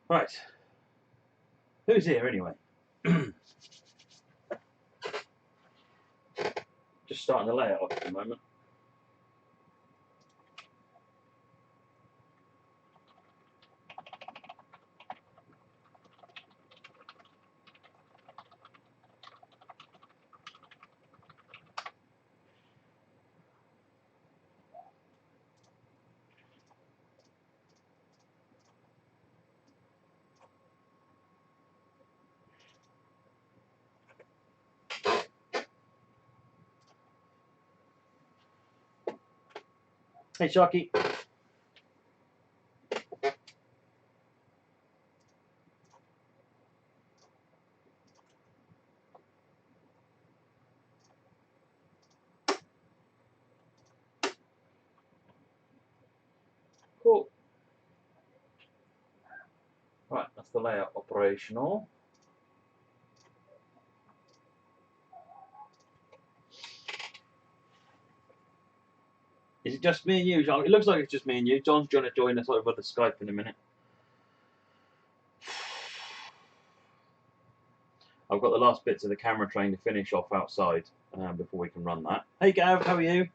Right. Who's here anyway? Just starting the layout off at the moment. Hey, Sharky. Cool. Right, that's the layout operational. Is it just me and you, John? It looks like it's just me and you. John's going to join us over the Skype in a minute. I've got the last bits of the camera train to finish off outside before we can run that. Hey, Gav, how are you?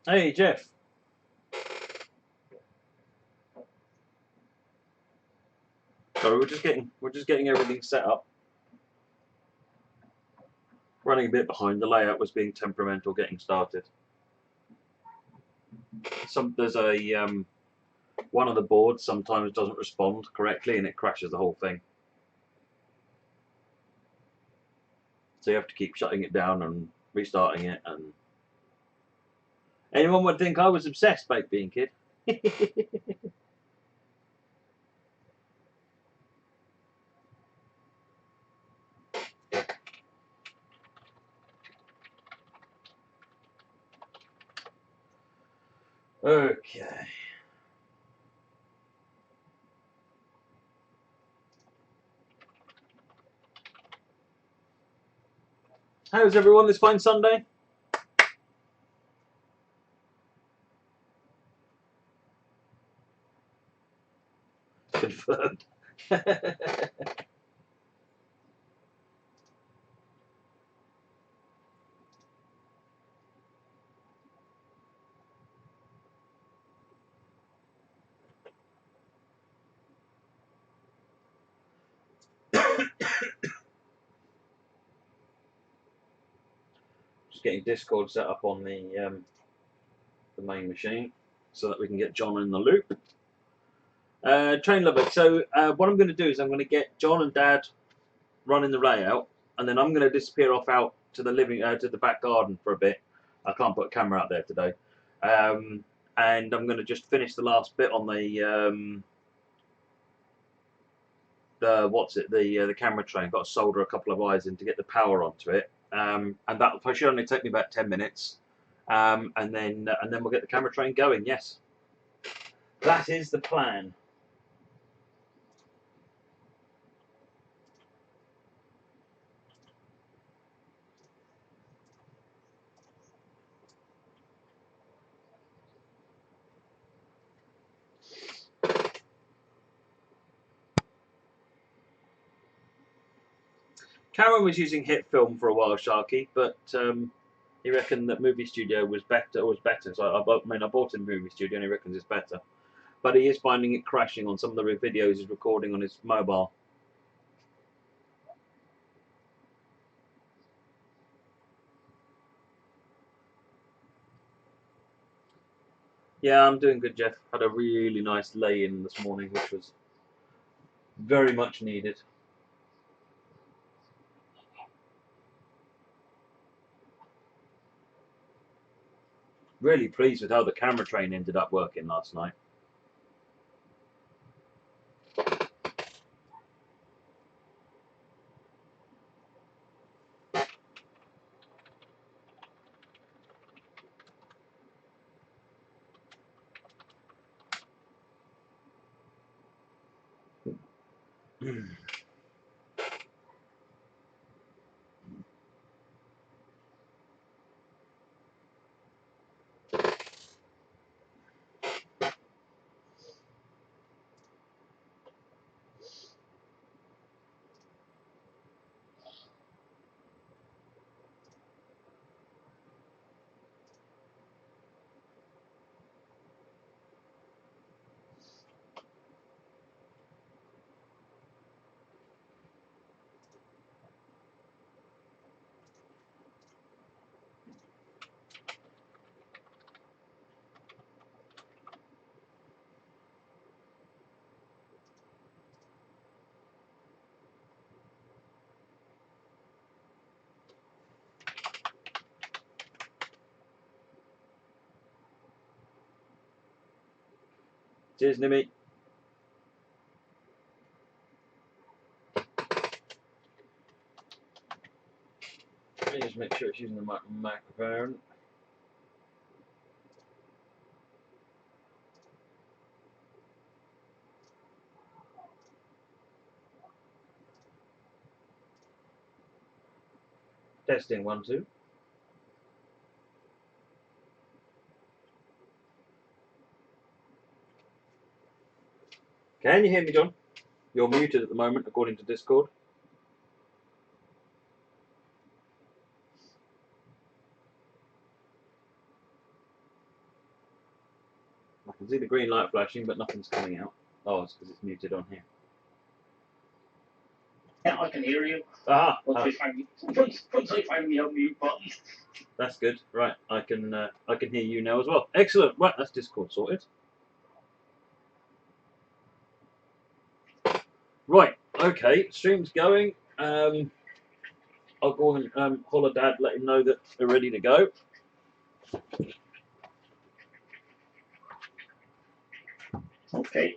Hey, Jeff. Sorry, we're just getting everything set up. Running a bit behind. The layout was being temperamental getting started. There's a one of the boards sometimes doesn't respond correctly and it crashes the whole thing. So you have to keep shutting it down and restarting it. And anyone would think I was obsessed, baked bean kid. Okay. How's everyone this fine Sunday? Confirmed. Just getting Discord set up on the main machine so that we can get John in the loop. Train lover. So what I'm going to do is I'm going to get John and Dad running the layout, and then I'm going to disappear off out to the to the back garden for a bit. I can't put a camera out there today, and I'm going to just finish the last bit on the the camera train. Got to solder a couple of wires in to get the power onto it, and that should only take me about 10 minutes, and then we'll get the camera train going. Yes, that is the plan. Cameron was using hit film for a while, Sharky, but he reckoned that movie studio was better. So I bought him movie studio, and he reckons it's better. But he is finding it crashing on some of the videos he's recording on his mobile. Yeah, I'm doing good, Jeff. Had a really nice lay-in this morning, which was very much needed. Really pleased with how the camera train ended up working last night. Cheers, Nimmy. Let me just make sure it's using the microphone. Testing 1, 2. Can you hear me, John? You're muted at the moment, according to Discord. I can see the green light flashing, but nothing's coming out. Oh, it's because it's muted on here. Yeah, I can hear you. Once I find the unmute button. That's good. Right, I can hear you now as well. Excellent. Right, that's Discord sorted. Right, okay, stream's going. I'll go and holler Dad, let him know that they're ready to go. Okay.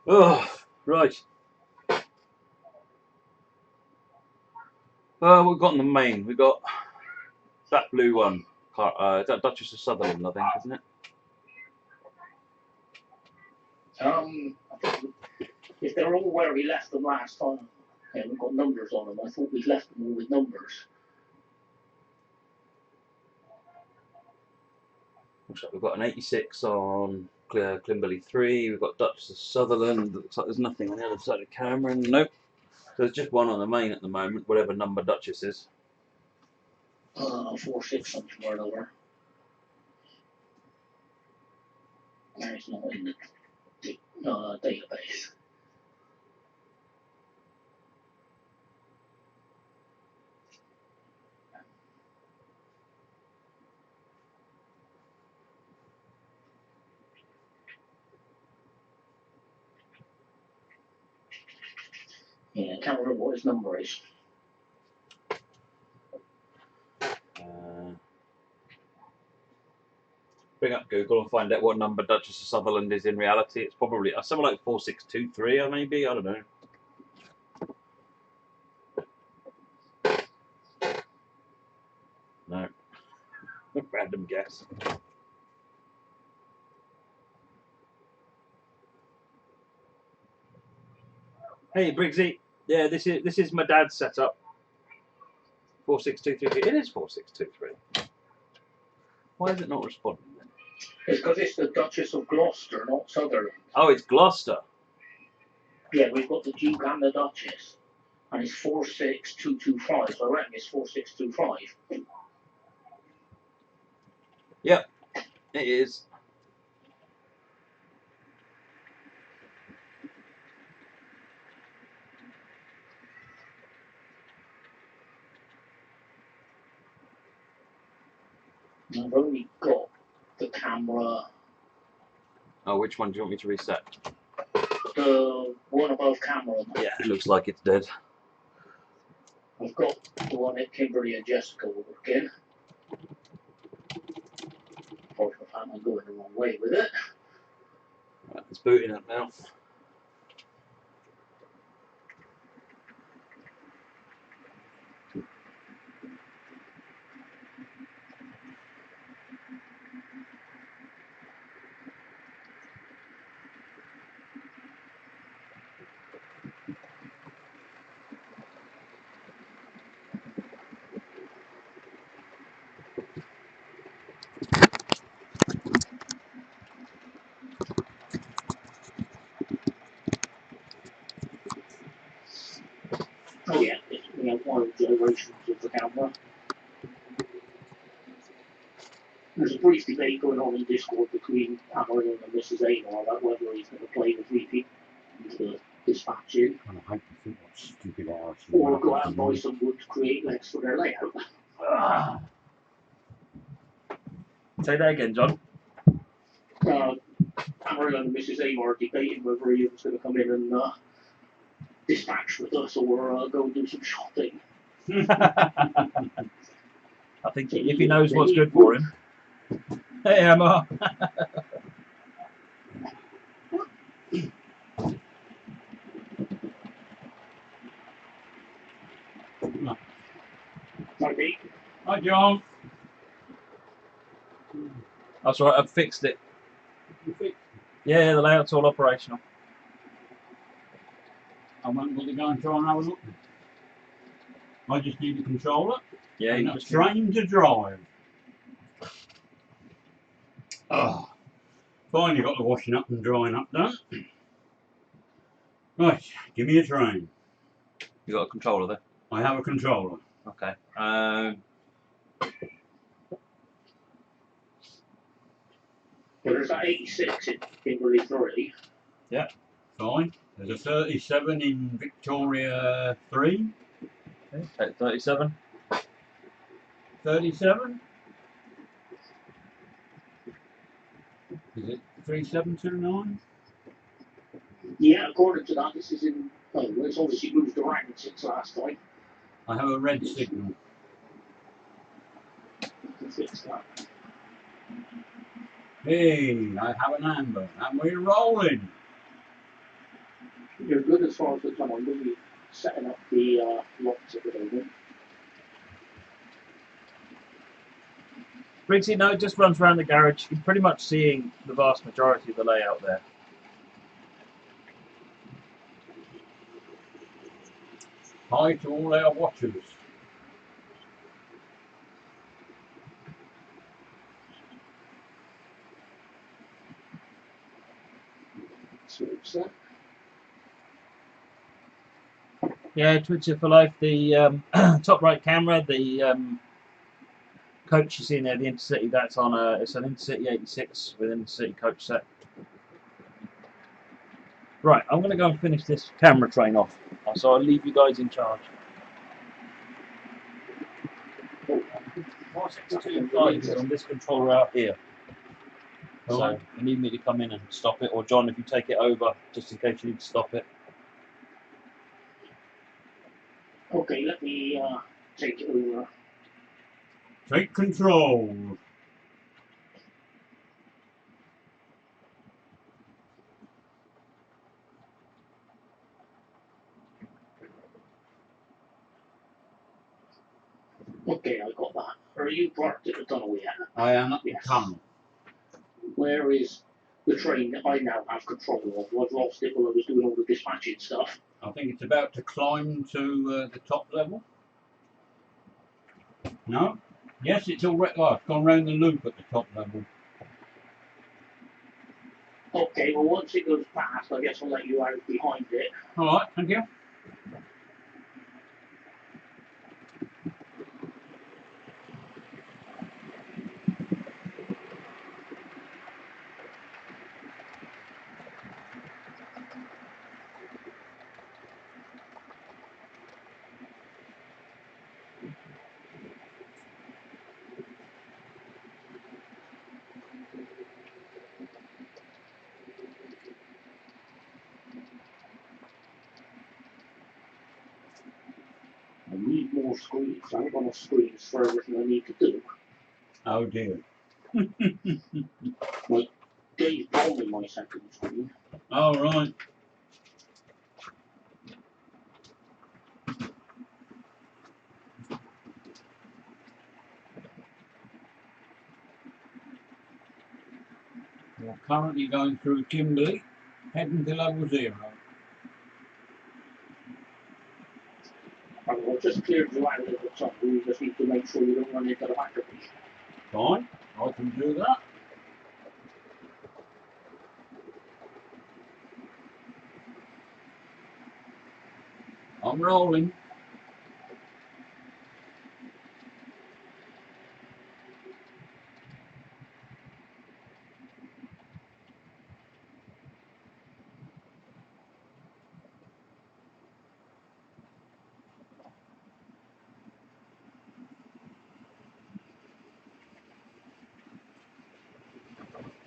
Oh, right. We've got in the main. We've got that blue one. Is that Duchess of Sutherland, I think, isn't it? If they're all where we left them last time, and we've got numbers on them, I thought we'd left them all with numbers. Looks like we've got an 86 on Climberley 3. We've got Duchess of Sutherland. Looks like there's nothing on the other side of Cameron. Nope. So there's just one on the main at the moment, whatever number Duchess is. 4-6 something or other. It's not in the database. Yeah, I can't remember what his number is. bring up Google and find out what number Duchess of Sutherland is in reality. It's probably something like 4623 or maybe, I don't know. No. Random guess. Hey Briggsy, yeah, this is my dad's setup. 46233. It is 4623. Why is it not responding then? It's because it's the Duchess of Gloucester, not Sutherland. Oh, it's Gloucester. Yeah, we've got the Duke and the Duchess. And it's 46225, so I reckon it's 4625. Yep, it is. I've only got the camera, Oh, which one do you want me to reset? the one above camera. Yeah, it looks like it's dead. I've got the one that Kimberly and Jessica were working. Unfortunately, I'm going the wrong way with it. Right, it's booting up now. Oh yeah, we have one of the gyrations of the camera. There's a brief debate going on in Discord between Cameron and Mrs. Amor about whether he's going to play the repeat into dispatching, I hate to think what stupid hours. or go out and buy some wood to create legs for their layout. Say that again, John. Cameron and Mrs. Amor are debating whether he was going to come in and dispatch with us or go and do some shopping. I think if he knows what's good for him. Hey, Emma. Okay. Hi, John. That's right, I've fixed it. You fixed Yeah, the layout's all operational. I won't bother going and try and have a look. I just need a controller. Yeah, and you a just train to drive. Oh, finally got the washing up and drying up done. Right, give me a train. you got a controller there. I have a controller. Okay. Well, there's that 86 in Kimberly 3. Fine. There's a 37 in Victoria 3. Okay, take 37. 37? Is it 3729? Yeah, according to that, this is in. Oh, well, it's obviously moved around since last time. I have a red signal. You can fix that. Hey, I have an amber, and we're rolling. You're good as far as the time. I'm going to be setting up the locks at the moment. Briggsy, no, it just runs around the garage. You're pretty much seeing the vast majority of the layout there. Hi to all our watchers. Switch that. Yeah, Twitter for life. The top right camera, the coach you see in there, the Intercity. That's on a. It's an Intercity 86 with an Intercity coach set. Right, I'm going to go and finish this camera train off, so I'll leave you guys in charge. Is on this controller out here. So you need me to come in and stop it, or John, if you take it over, just in case you need to stop it. Okay, let me take it over. Take control. Okay, I got that. Are you parked at the tunnel yet? I am at Yes. the tunnel. Where is the train that I now have control of? I've lost it while I was doing all the dispatching stuff. I think it's about to climb to the top level. No? Yes, it's already. Oh, it's gone round the loop at the top level. Okay, well once it goes past, I guess I'll let you out behind it. All right, thank you. I need more screens. I haven't got enough screens for everything I need to do. Oh dear. Like, Dave's probably my second screen. All right. We're currently going through Kimberley, heading to level 0. I've just cleared you out of the tunnel. You just need to make sure you don't run into the back of me. Fine, I can do that. I'm rolling.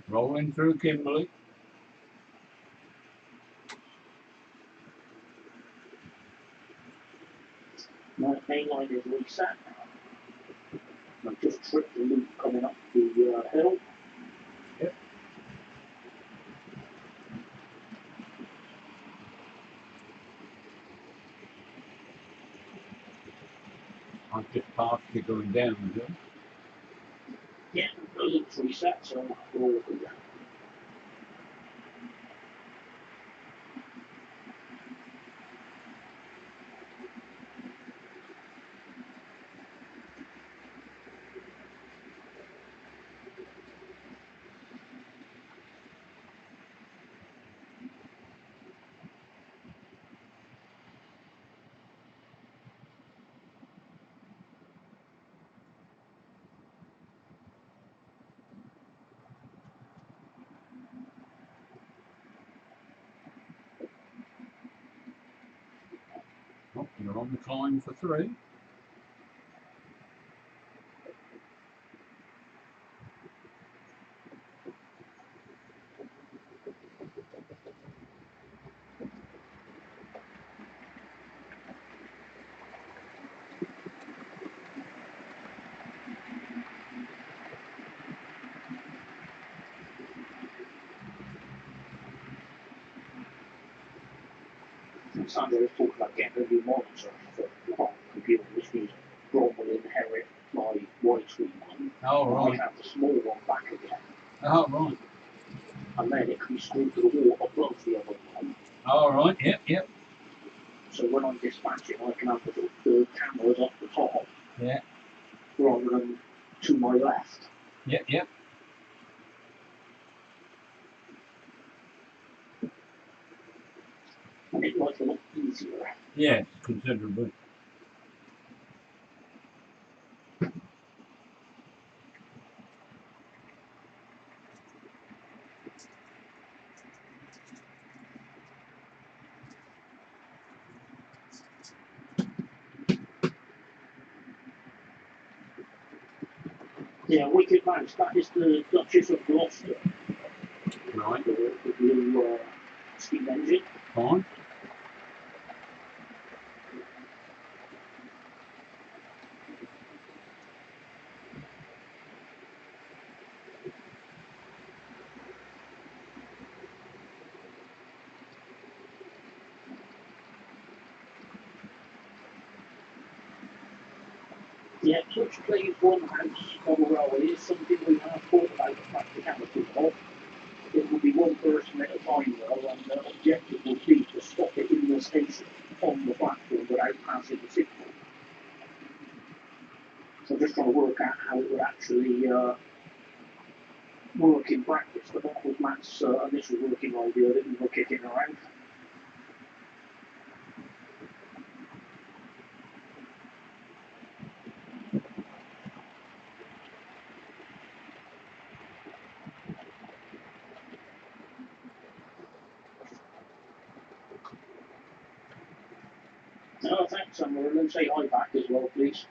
Rolling through Kimberley. My main line is reset. I've just tripped the loop coming up the hill. Yep. I've just passed you going down the hill. Yeah, the loop's reset, so we're all good. Oh, you're on the climb for 3. Sandra was talking about getting a new monitor for the computer, which means Ron will inherit my widescreen one. Oh, I right. have the small one back again. Oh, right. And then it can be screwed to the wall above the other one. All right. Yep, yep. So when I'm dispatching, I can have the cameras up the top. Yeah. Rather than to my left. Yep, yep. And it looks a lot easier. Yes, considerably. Yeah, Wicked Mouse, that is the Duchess of Gloucester. Right. The blue steam engine. Fine. Yeah, Touch Plays Onehouse overall is something we have thought about the practicality of. It would be one person at a time though, and the objective would be to stop it in the station on the platform without passing the signal. So I'm just trying to work out how it would actually work in practice, but that was Matt's initial working idea that we were kicking around. Oh, thanks, Summerlin, and say hi back as well, please.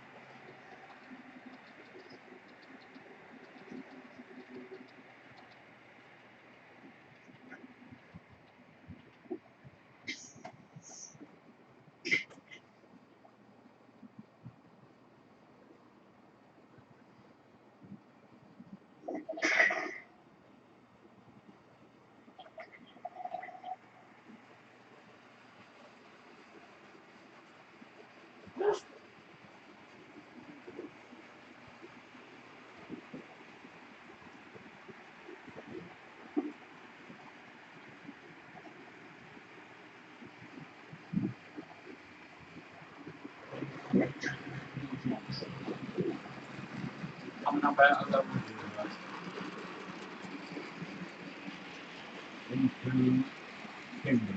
Coming up out of level 0 into Kimberley.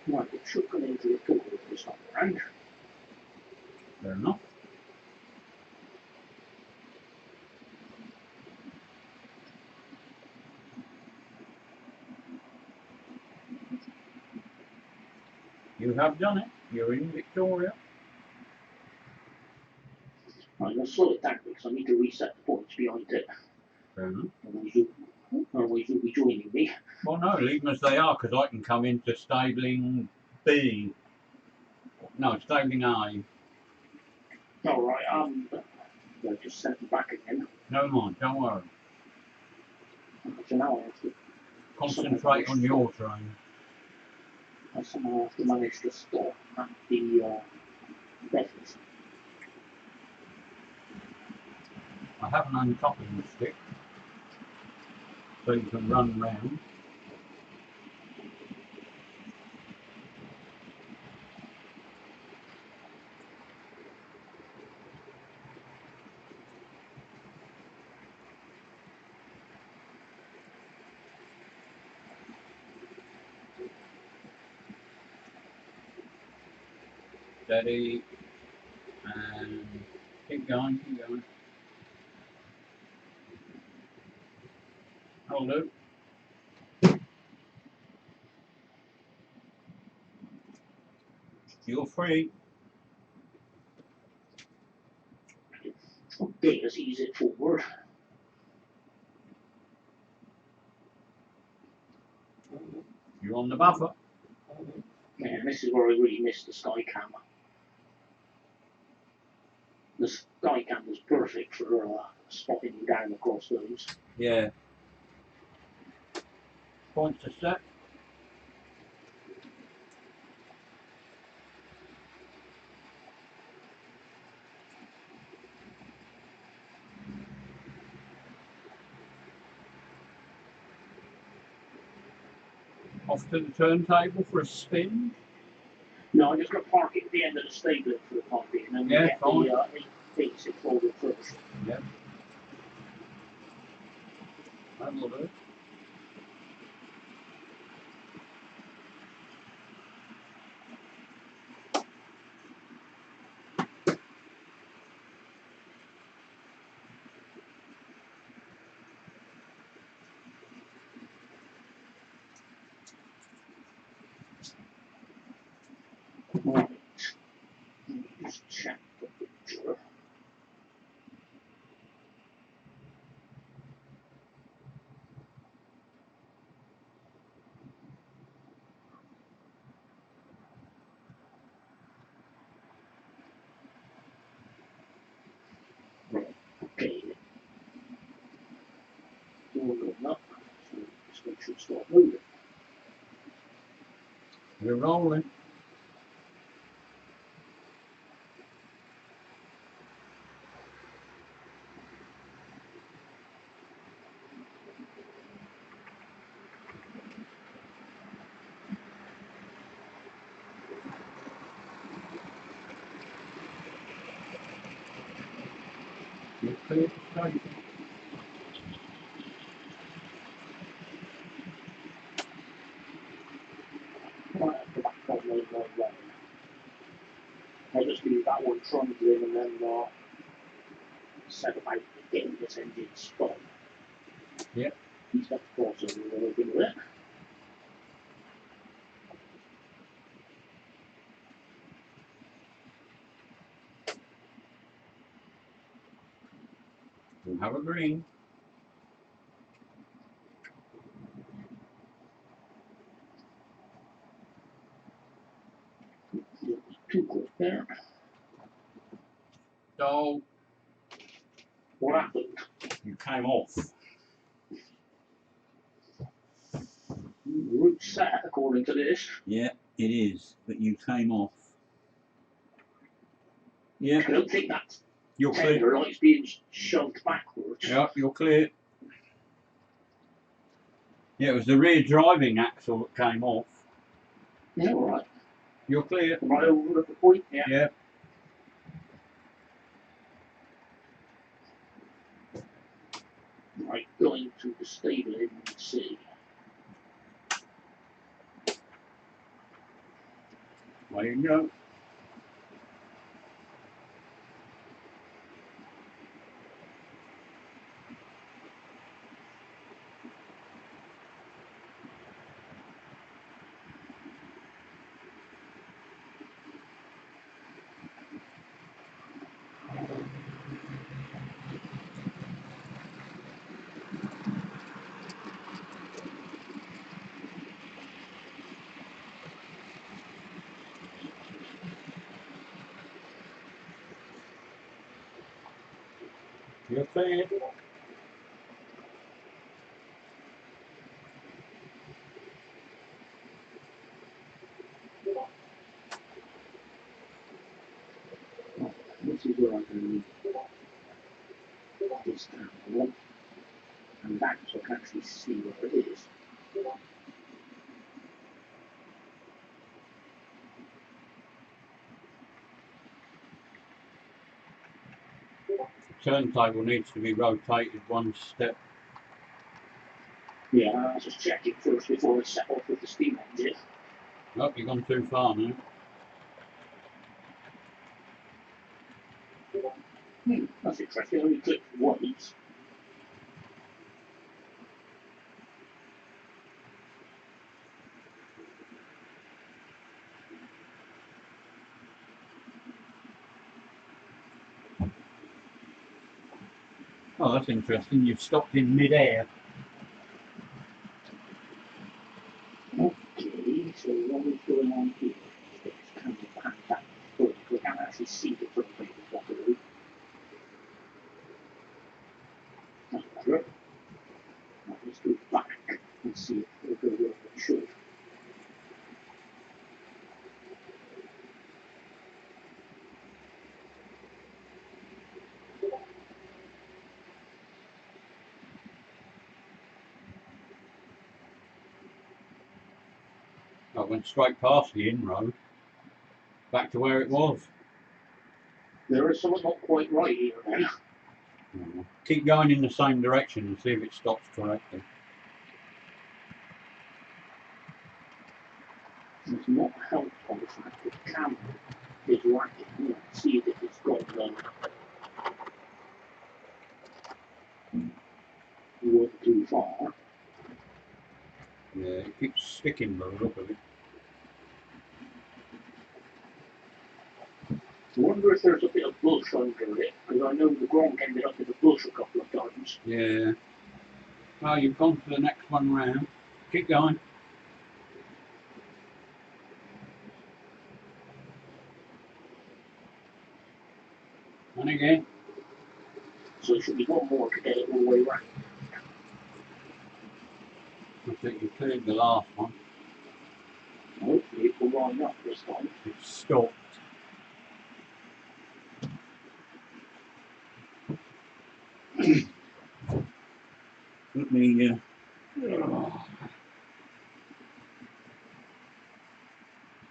Right, it should come into the door this time around. Fair enough. You have done it. You're in Victoria. Right, I'm going to slow it down because I need to reset the points behind it. Fair enough. Otherwise you'll be joining me. Well, no, leave them as they are, because I can come into stabling B. No, stabling A. Alright, I'll just send them back again. No mind, don't worry. So now I have to Concentrate on your train. I somehow have to manage to stop at the levels. I have an uncoupling stick, so you can run round. Steady, and keep going, keep going. Hold it. You're free. Okay, let's ease it forward. You're on the buffer. Yeah, this is where I really missed the sky cam. The sky cam was perfect for spotting you down across those. Yeah. Points to set. Off to the turntable for a spin. No, I'm just going to park it at the end of the stable for the time being, and Yeah, get fine. the 86 forward first. Yep. That'll do. Right. Let me just check the picture. start moving. We're rolling. You're clear to stable. Right at the back of the main line. I'll just leave that one trundling and then set about getting this engine spun. Yep. He's got the force over the whole thing with it. We'll have a green. Too quick there. So What happened? you came off. Route set according to this. Yeah, it is, but you came off. Yeah, I don't think that's you're clear. tender light's being shoved backwards. Yeah, you're clear. Yeah, it was the rear driving axle that came off. Yeah, all right. You're clear. Right over at the point. Yeah. Yeah. Right, going to the stable in C. There you go. You're clear. This is where I can leave this camera, and that so I can actually see where it is. Turntable needs to be rotated one step. Yeah, I'll just check it first before I set off with the steam engine. Oh, you've gone too far now. That's interesting. I only clicked once. Oh, that's interesting. You've stopped in mid-air. Okay, so what is going on here? This camera pan back forward, so I can't actually see the front of it properly. That's better. Right, let's go back and see if it'll go where it should. I went straight past the in-road. Back to where it was. There is something not quite right here then. Keep going in the same direction and see if it stops correctly. It's not helped by the fact that the camera is lacking. You know, see if it's got went too far. Yeah, it keeps sticking by the look of it. I wonder if there's a bit of bush under it, because I know the Gronk ended up in the bush a couple of times. Yeah. Well, you've gone for the next one round. Keep going. And again. So there should be one more to get it all the way around. that you cleared the last one. Hopefully it will line up this time. It's stopped. Let me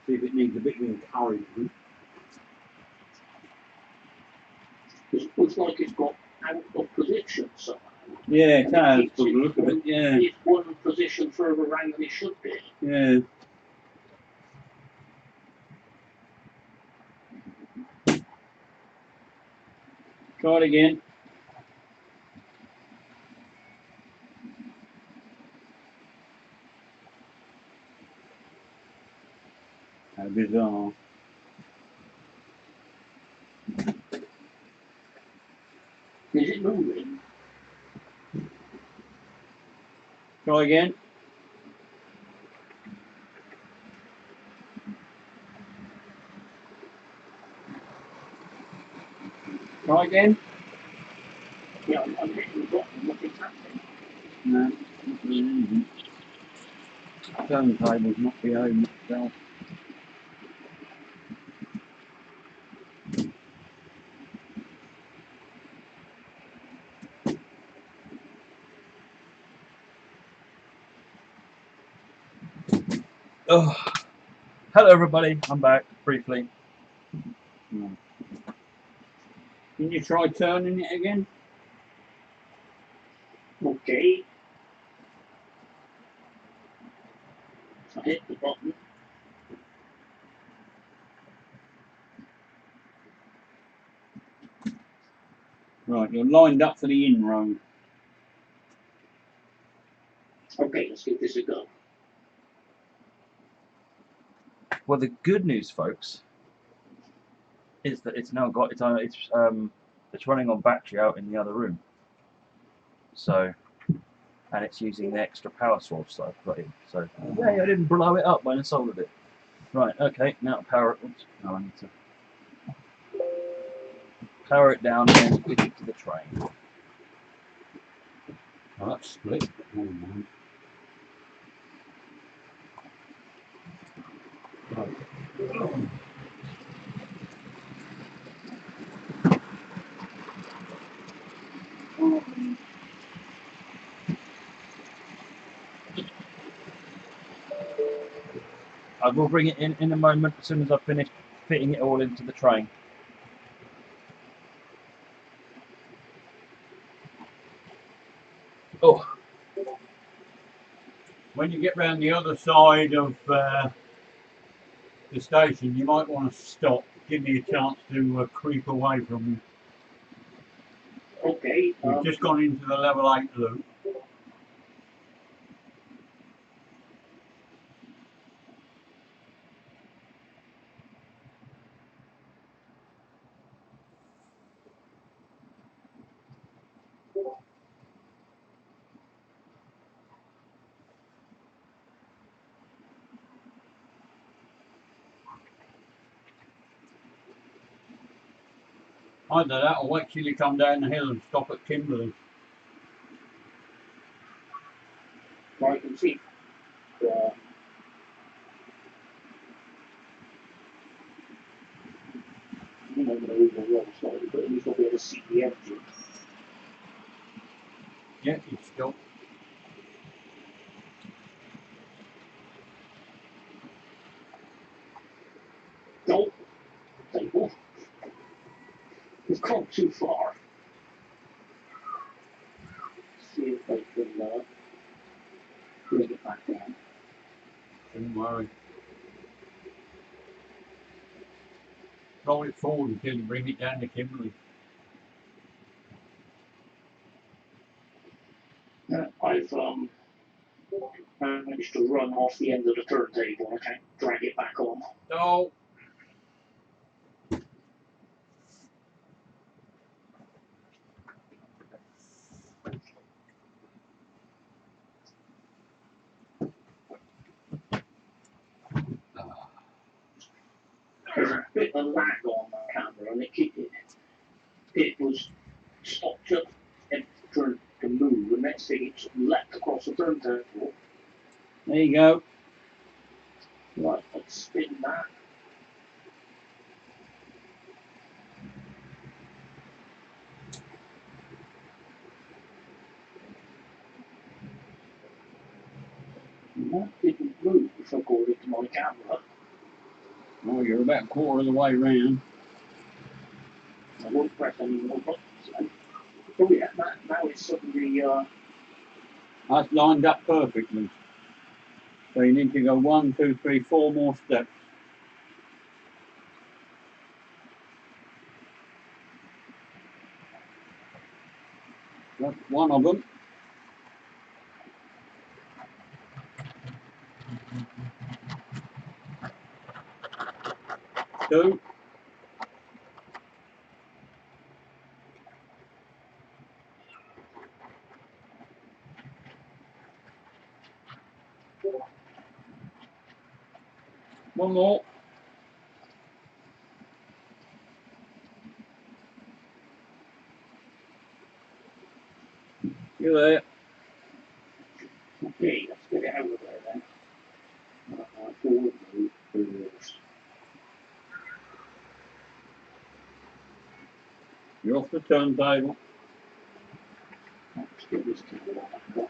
see if it needs a bit of encouragement. It looks like it's got out of position somehow. Yeah, it And has, keeps by the look of it, yeah. It's one position further around than it should be. Yeah. Try it again. How bizarre. Is it moving? Try again. Try again. Yeah, I'm hitting the button, nothing's happening. No, not really anything. Turntable's not behaving itself. Oh, hello everybody. I'm back briefly. No. Can you try turning it again? Okay. I hit the button. Right, you're lined up for the in road. Okay, let's give this a go. Well, the good news, folks, is that it's now got it's running on battery out in the other room. So, and it's using the extra power source that I've put in. So, yay, I didn't blow it up when I soldered it. Right, okay, now power it. Oops, no, I need to power it down and then switch it to the train. Oh, that's split. Oh, no. Right. I will bring it in a moment as soon as I've finished fitting it all into the train. Oh, When you get round the other side of the station, you might want to stop. Give me a chance to creep away from you. Okay. We've just gone into the level 8 loop. Either that or wait till you come down the hill and stop at Kimberley. I can see. You know, the wrong side, but at least I'll be able to see the engine. Yeah, you stop. No. Table. We've come too far. See if I can bring it back down. Don't worry. Roll it forward until you bring it down to Kimberley. I've managed to run off the end of the turntable. I can't drag it back on. No. There's a bit of lag on the camera, and it was stopped up and turned to move. The next thing it leapt across the turntable There you go. Right, let's spin that. That didn't move according to my camera. Oh, you're about a quarter of the way round. I won't press any more buttons then. Oh yeah, now it's suddenly That's lined up perfectly. So you need to go 1, 2, 3, 4 more steps. That's one of them. Two. One more. You're there. okay, let's get it out of there then. Forward move, reverse. You're off the turntable. Let's get this camera back up.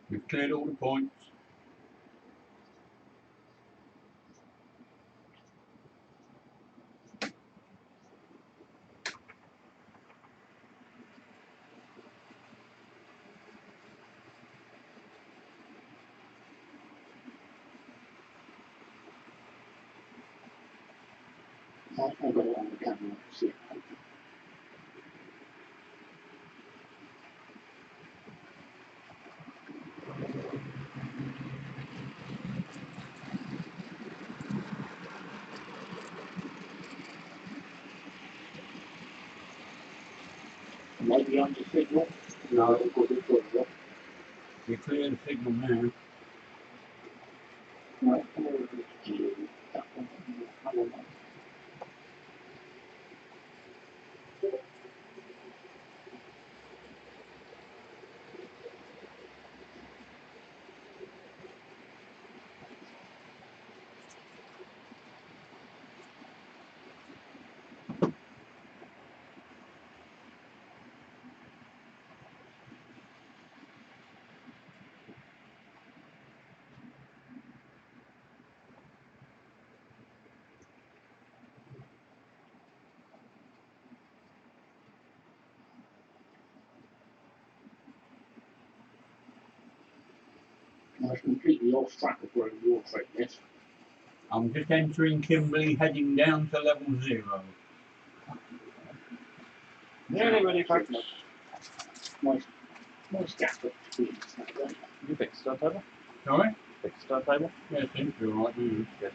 You've cleared all the points. I'll get it on the camera. See it. Maybe on the signal. No, it'll go a bit further. You clear the signal now. Right, where is it? That one. That one. I was completely off track of where you're taking this. I'm just entering Kimberley, heading down to level 0. Nearly ready, folks. Nice gap between us now then. You fixed the turntable? Sorry? Fixed the turntable? Yeah, it seems to be right now. Good.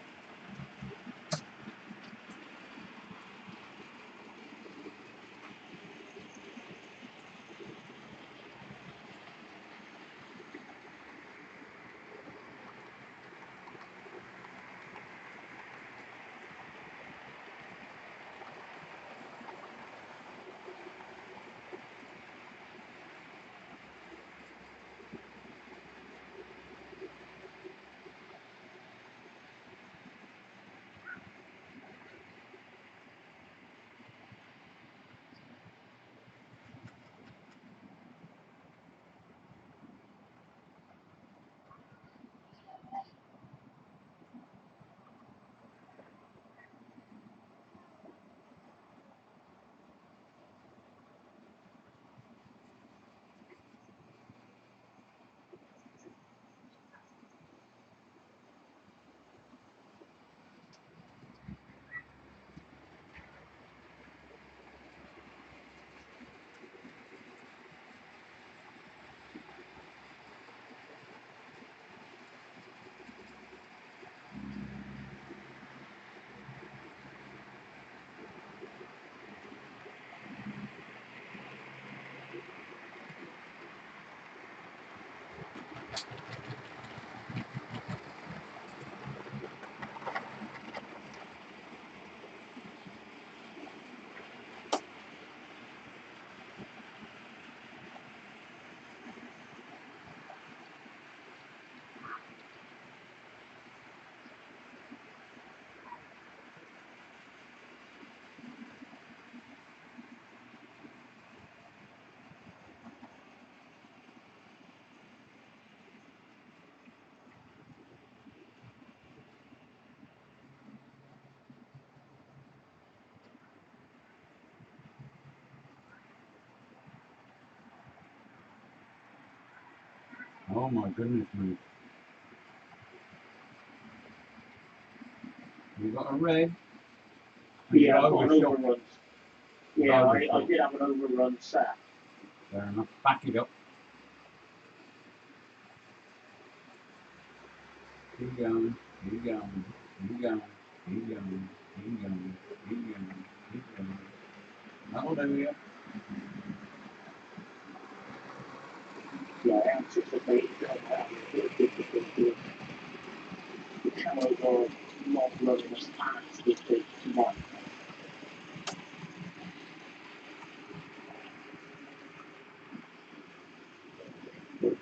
Oh my goodness me. You got a red? Yeah, I've got an Overshot. overrun. Yeah, I did have an overrun set. Fair enough. Back it up. Keep going, keep going, keep going, keep going, keep going, keep going, keep going. That'll do you. Yeah, I anticipate that I'm having a bit of difficulty. The cameras are not running as fast as they might. But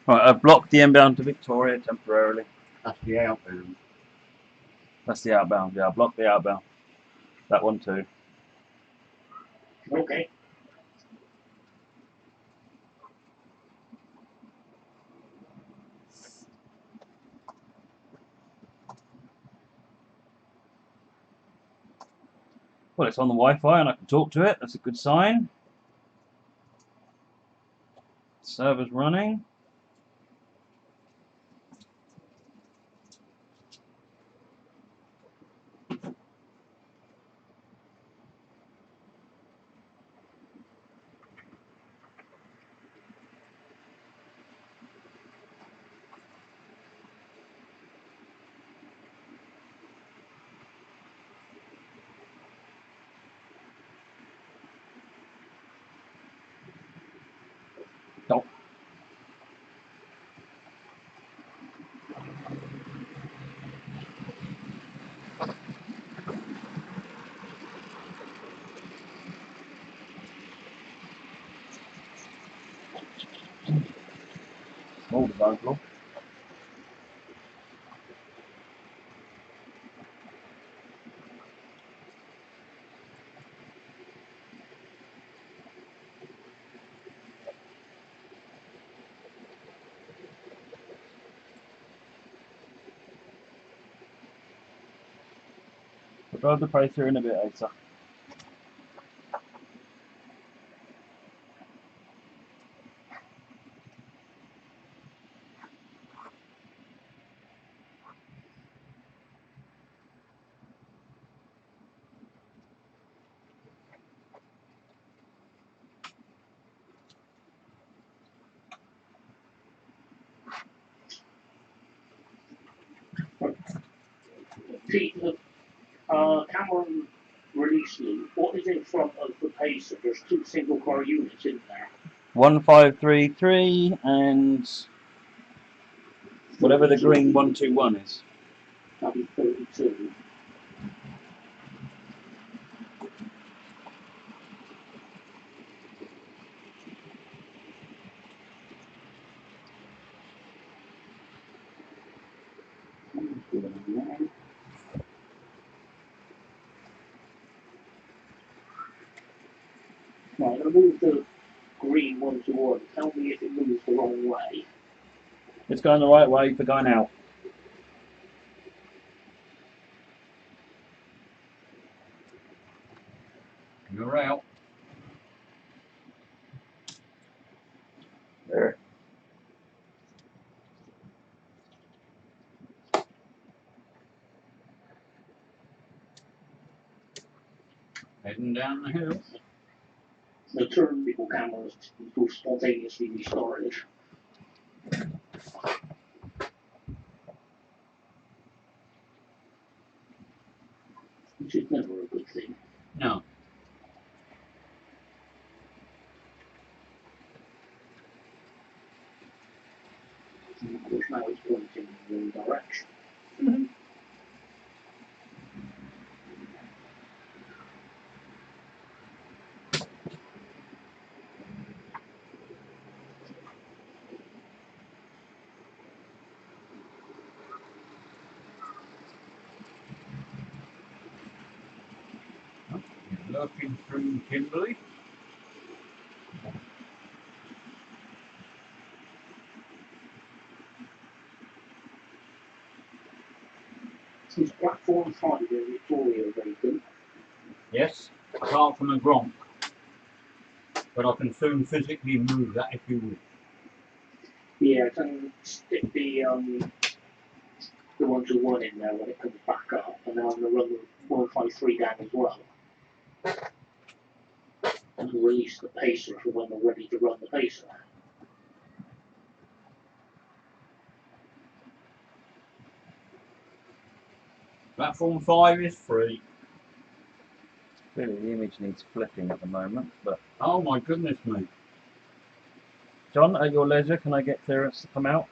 Right, I've blocked the inbound to Victoria temporarily. That's the outbound. That's the outbound. Yeah, I blocked the outbound. That one too. okay. Well, it's on the Wi-Fi and I can talk to it. That's a good sign. Server's running. Oh. Hold the vocal. I'll drive the price here in a bit, Asa. Pete, the Cameron release loop, what is in front of the Pacer? There's two single car units in there. 1533 and whatever the green 121 is. That'll be 32. Right, I'm going to move the green 121. Tell me if it moves the wrong way. It's going the right way for going out. You're out. There. Heading down the hill. The turn people cameras will spontaneously be started. Which is never a good thing. No. And of course now it's pointing in the wrong direction. You're lurking through Kimberley. Since platform 5 in Victoria vacant, Yes, apart from a Gronk. But I can soon physically move that if you wish. Yeah, I can stick the 121 in there when it comes back up, and then I'm going to run the 153 down as well. And release the pacer for when they're ready to run the pacer. Platform 5 is free. Really, the image needs flipping at the moment, but Oh my goodness me. John, at your leisure, can I get clearance to come out?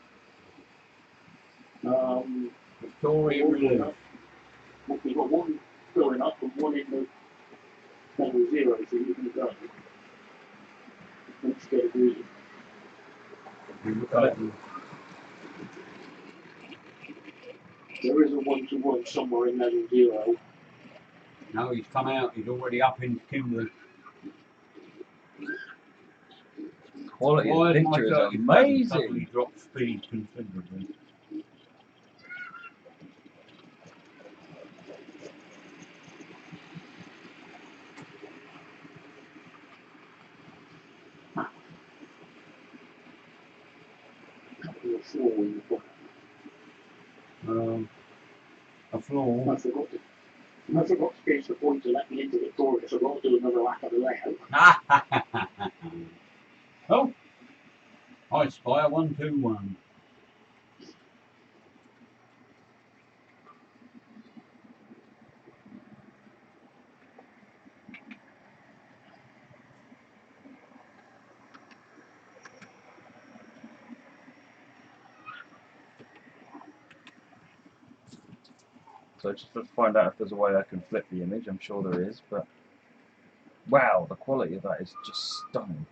Victoria Relief. We've got one going up and one in the level 0, so you can go. Let's get agreed. There is a 1-to-1 somewhere in level 0. No, he's come out, he's already up into Kimberley. Quality of Why the has my picture is 37 amazing. suddenly dropped speed considerably? A floor. I forgot to change the point to let me into Victoria, so I've got to do another lap of the layout. Oh, I spy a 121. So just let's find out if there's a way I can flip the image. I'm sure there is, but wow, the quality of that is just stunning.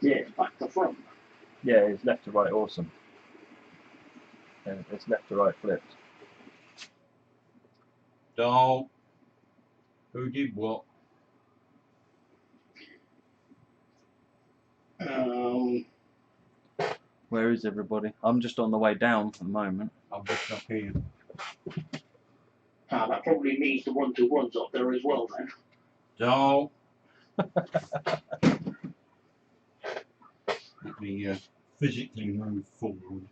Yeah, it's back to front. Yeah, it's left to right awesome. And it's left to right flipped. So, who did what? Where is everybody? I'm just on the way down at the moment. I'm just up here. That probably means the 1-to-1's up there as well then. So, let me physically move forward.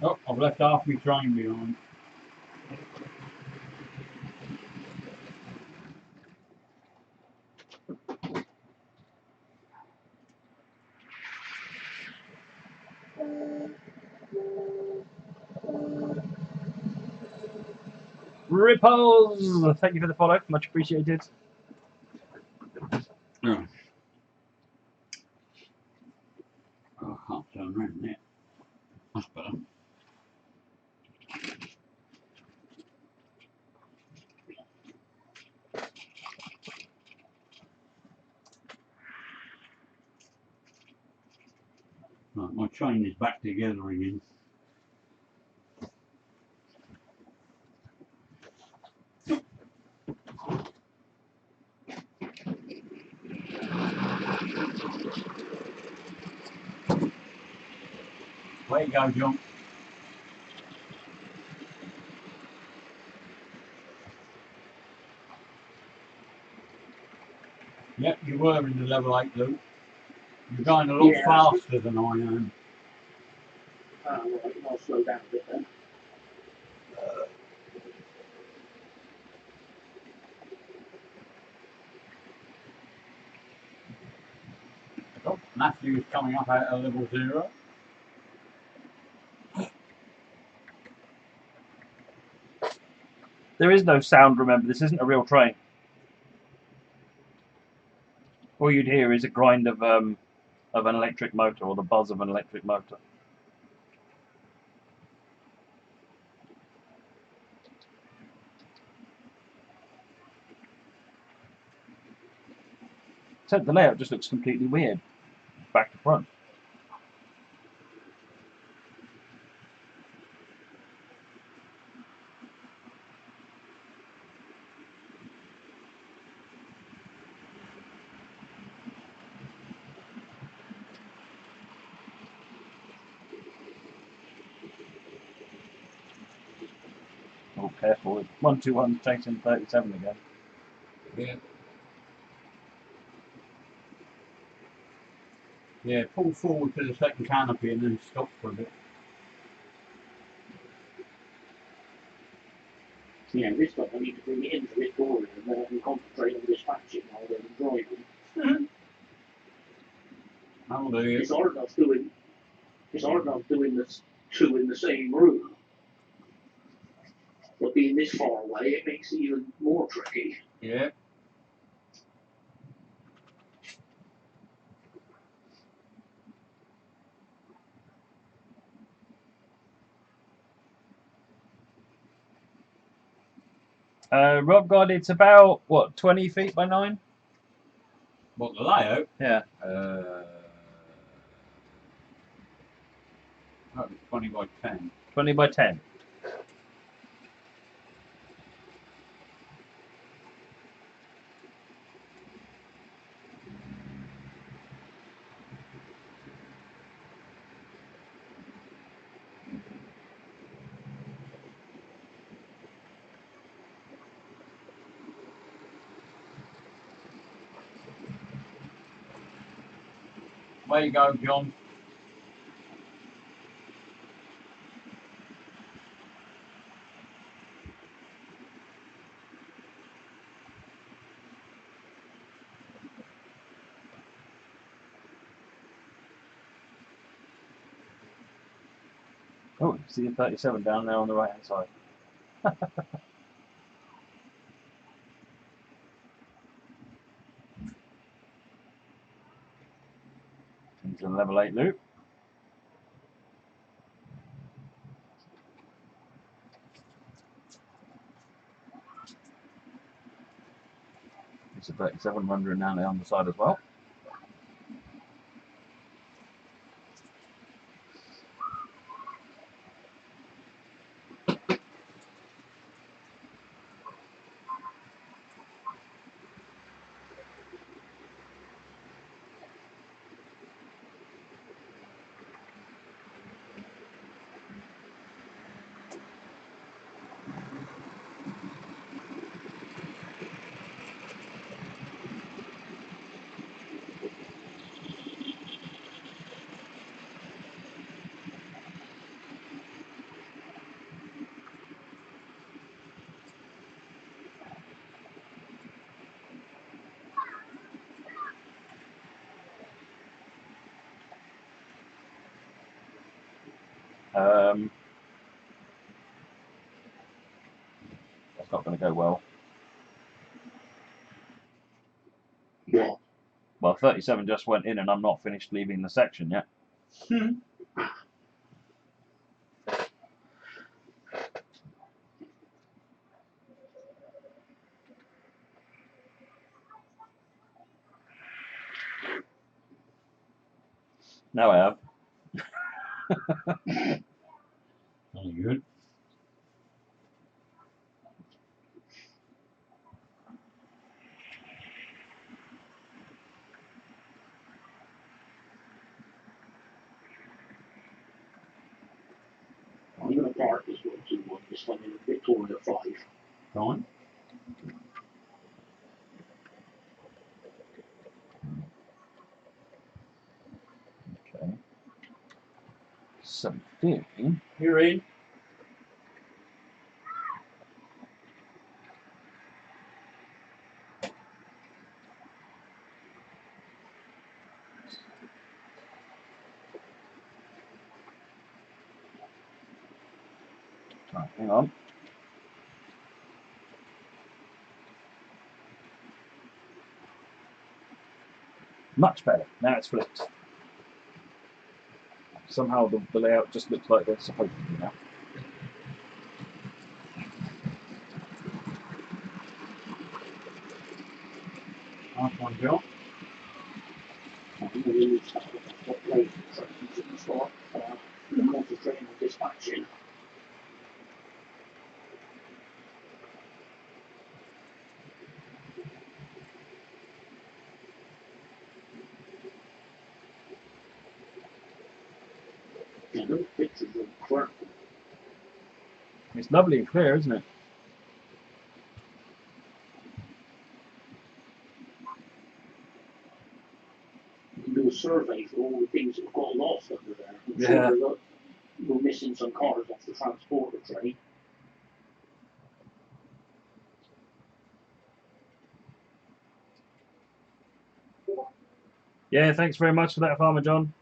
Oh, I've left half my train behind. Ripples! Thank you for the follow, much appreciated. Oh, I can't turn around there. That's better. Right, my train is back together again. Way you go, John. Yep, you were in the level 8 loop. You're going a lot faster than I am. Right, I'll slow down a bit then. Oh, Matthew's coming up out of level 0. There is no sound, remember, this isn't a real train. All you'd hear is a grind of an electric motor, or the buzz of an electric motor. So the layout just looks completely weird, back to front. Careful, 121 chasing 37 again. Yeah. Yeah, pull forward to the second canopy and then stop for a bit. Yeah, this time I need to bring it into this drawing and then I can concentrate on dispatching rather than driving. That'll do it. It's hard enough doing this two in the same room. But being this far away, it makes it even more tricky. Yeah. Rob God, it's about what, 20 feet by 9? What, the layout? Yeah. That was 20 by 10. 20 by 10. Way you go, John. Oh, see the 37 down there on the right hand side. Into the level 8 loop. It's a 37 wandering down there on the side as well. That's not going to go well. Yeah. Well, 37 just went in and I'm not finished leaving the section yet. Now I have. Very good. I'm going to park this one to one, this one in Victoria 5. Fine. Okay. 715. You're in. Right, hang on. Much better. Now it's flipped. Somehow the layout just looks like they're supposed to be now. Nice one, John. I'm going to use that plate so you can start concentrating on dispatching. Yeah, those pictures are incredible. It's lovely and clear, isn't it? a survey for all the things that have got lost under there. I'm Yeah. sure we're missing some cars off the transporter train. Yeah, thanks very much for that, Farmer John.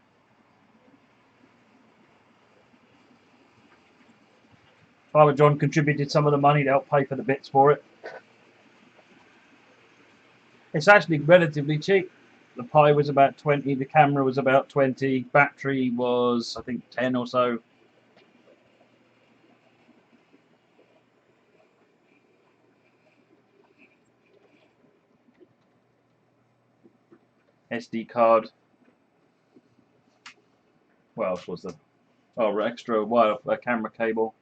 Farmer John contributed some of the money to help pay for the bits for it. It's actually relatively cheap. The Pi was about 20, the camera was about 20, battery was, I think, 10 or so. SD card. What else was there? Oh, extra wire camera cable.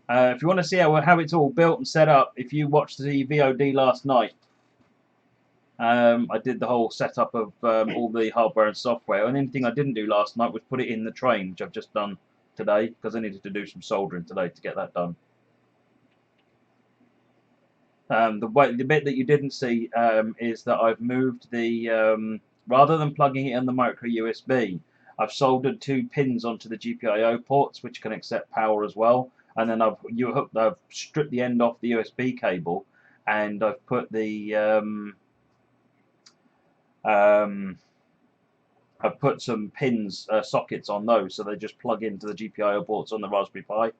If you want to see how it's all built and set up, if you watched the VOD last night, I did the whole setup of all the hardware and software. And anything I didn't do last night was put it in the train, which I've just done today because I needed to do some soldering today to get that done. The bit that you didn't see is that I've moved the rather than plugging it in the micro USB, I've soldered 2 pins onto the GPIO ports, which can accept power as well. And then I've stripped the end off the USB cable, and I've put the I've put some pins sockets on those, so they just plug into the GPIO ports on the Raspberry Pi.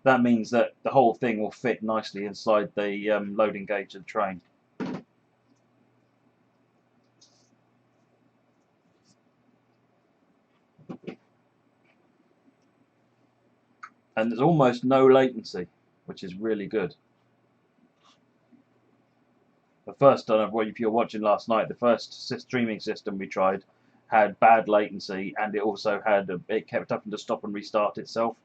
That means that the whole thing will fit nicely inside the loading gauge of the train. And there's almost no latency, which is really good. The first, if you're watching last night, the first streaming system we tried had bad latency, and it also had it kept having to stop and restart itself.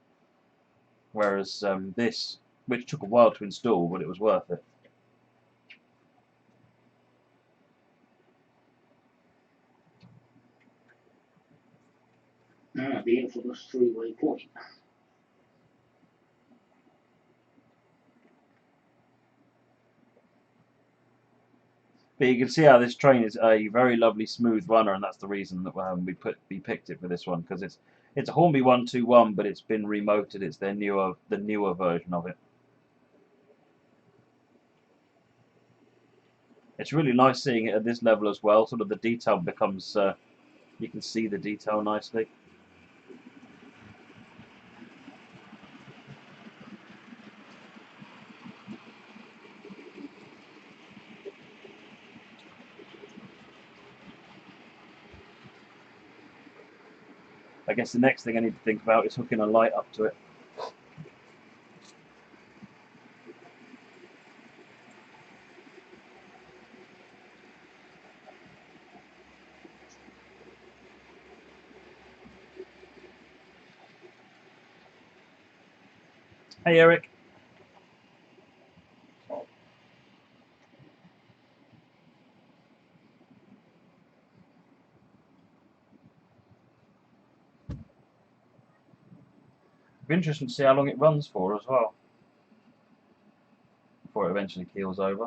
Whereas this, which took a while to install, but it was worth it. The infamous 3-way point. But you can see how this train is a very lovely smooth runner, and that's the reason that we picked it for this one, because it's a Hornby 121, but it's been remoted. It's the newer version of it. It's really nice seeing it at this level as well. Sort of the detail becomes you can see the detail nicely. I guess the next thing I need to think about is hooking a light up to it. Hey Eric. It'll be interesting to see how long it runs for as well, before it eventually keels over.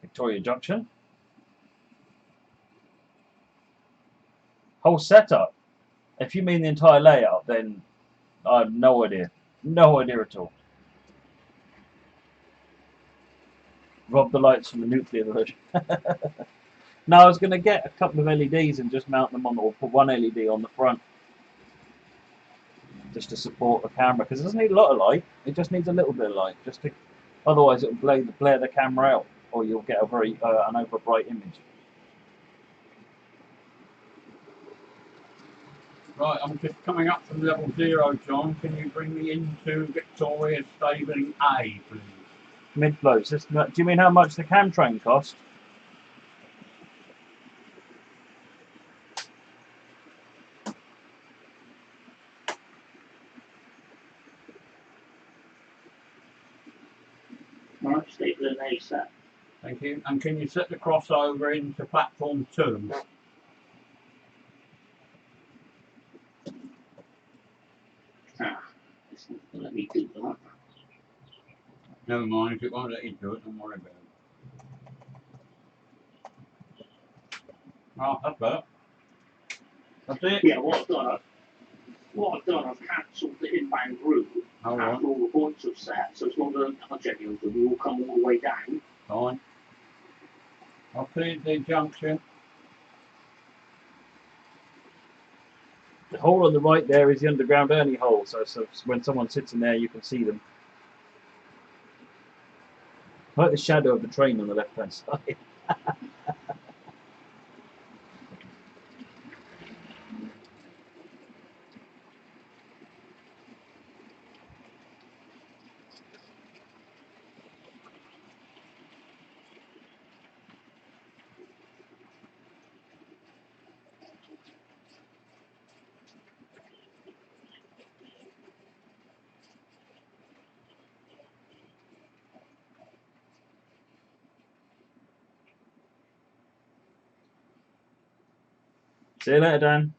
Victoria Junction. Whole setup. If you mean the entire layout, then I have no idea. No idea at all. Rob the lights from the nuclear version. No, I was going to get a couple of LEDs and just mount them on, or put one LED on the front, just to support the camera, because it doesn't need a lot of light. It just needs a little bit of light, just to, otherwise it will blare the camera out, or you'll get a very an over bright image. Right, I'm just coming up from level 0, John. Can you bring me into Victoria Stabling A, please? Mid-flows. Do you mean how much the cam train cost? Right, stapling ASAP. Thank you. And can you set the crossover into platform 2? It's not going to let me do that. Never mind, if it won't let you do it, don't worry about it. Oh, that's better. That's it? Yeah, what I've done, I've cancelled the inbound route All after right. all the points have set, so as long as I'm checking them, we will come all the way down. Fine. I'll clear the junction. The hole on the right there is the underground Ernie hole, so when someone sits in there, you can see them. Like the shadow of the train on the left-hand side. See you later, Dan.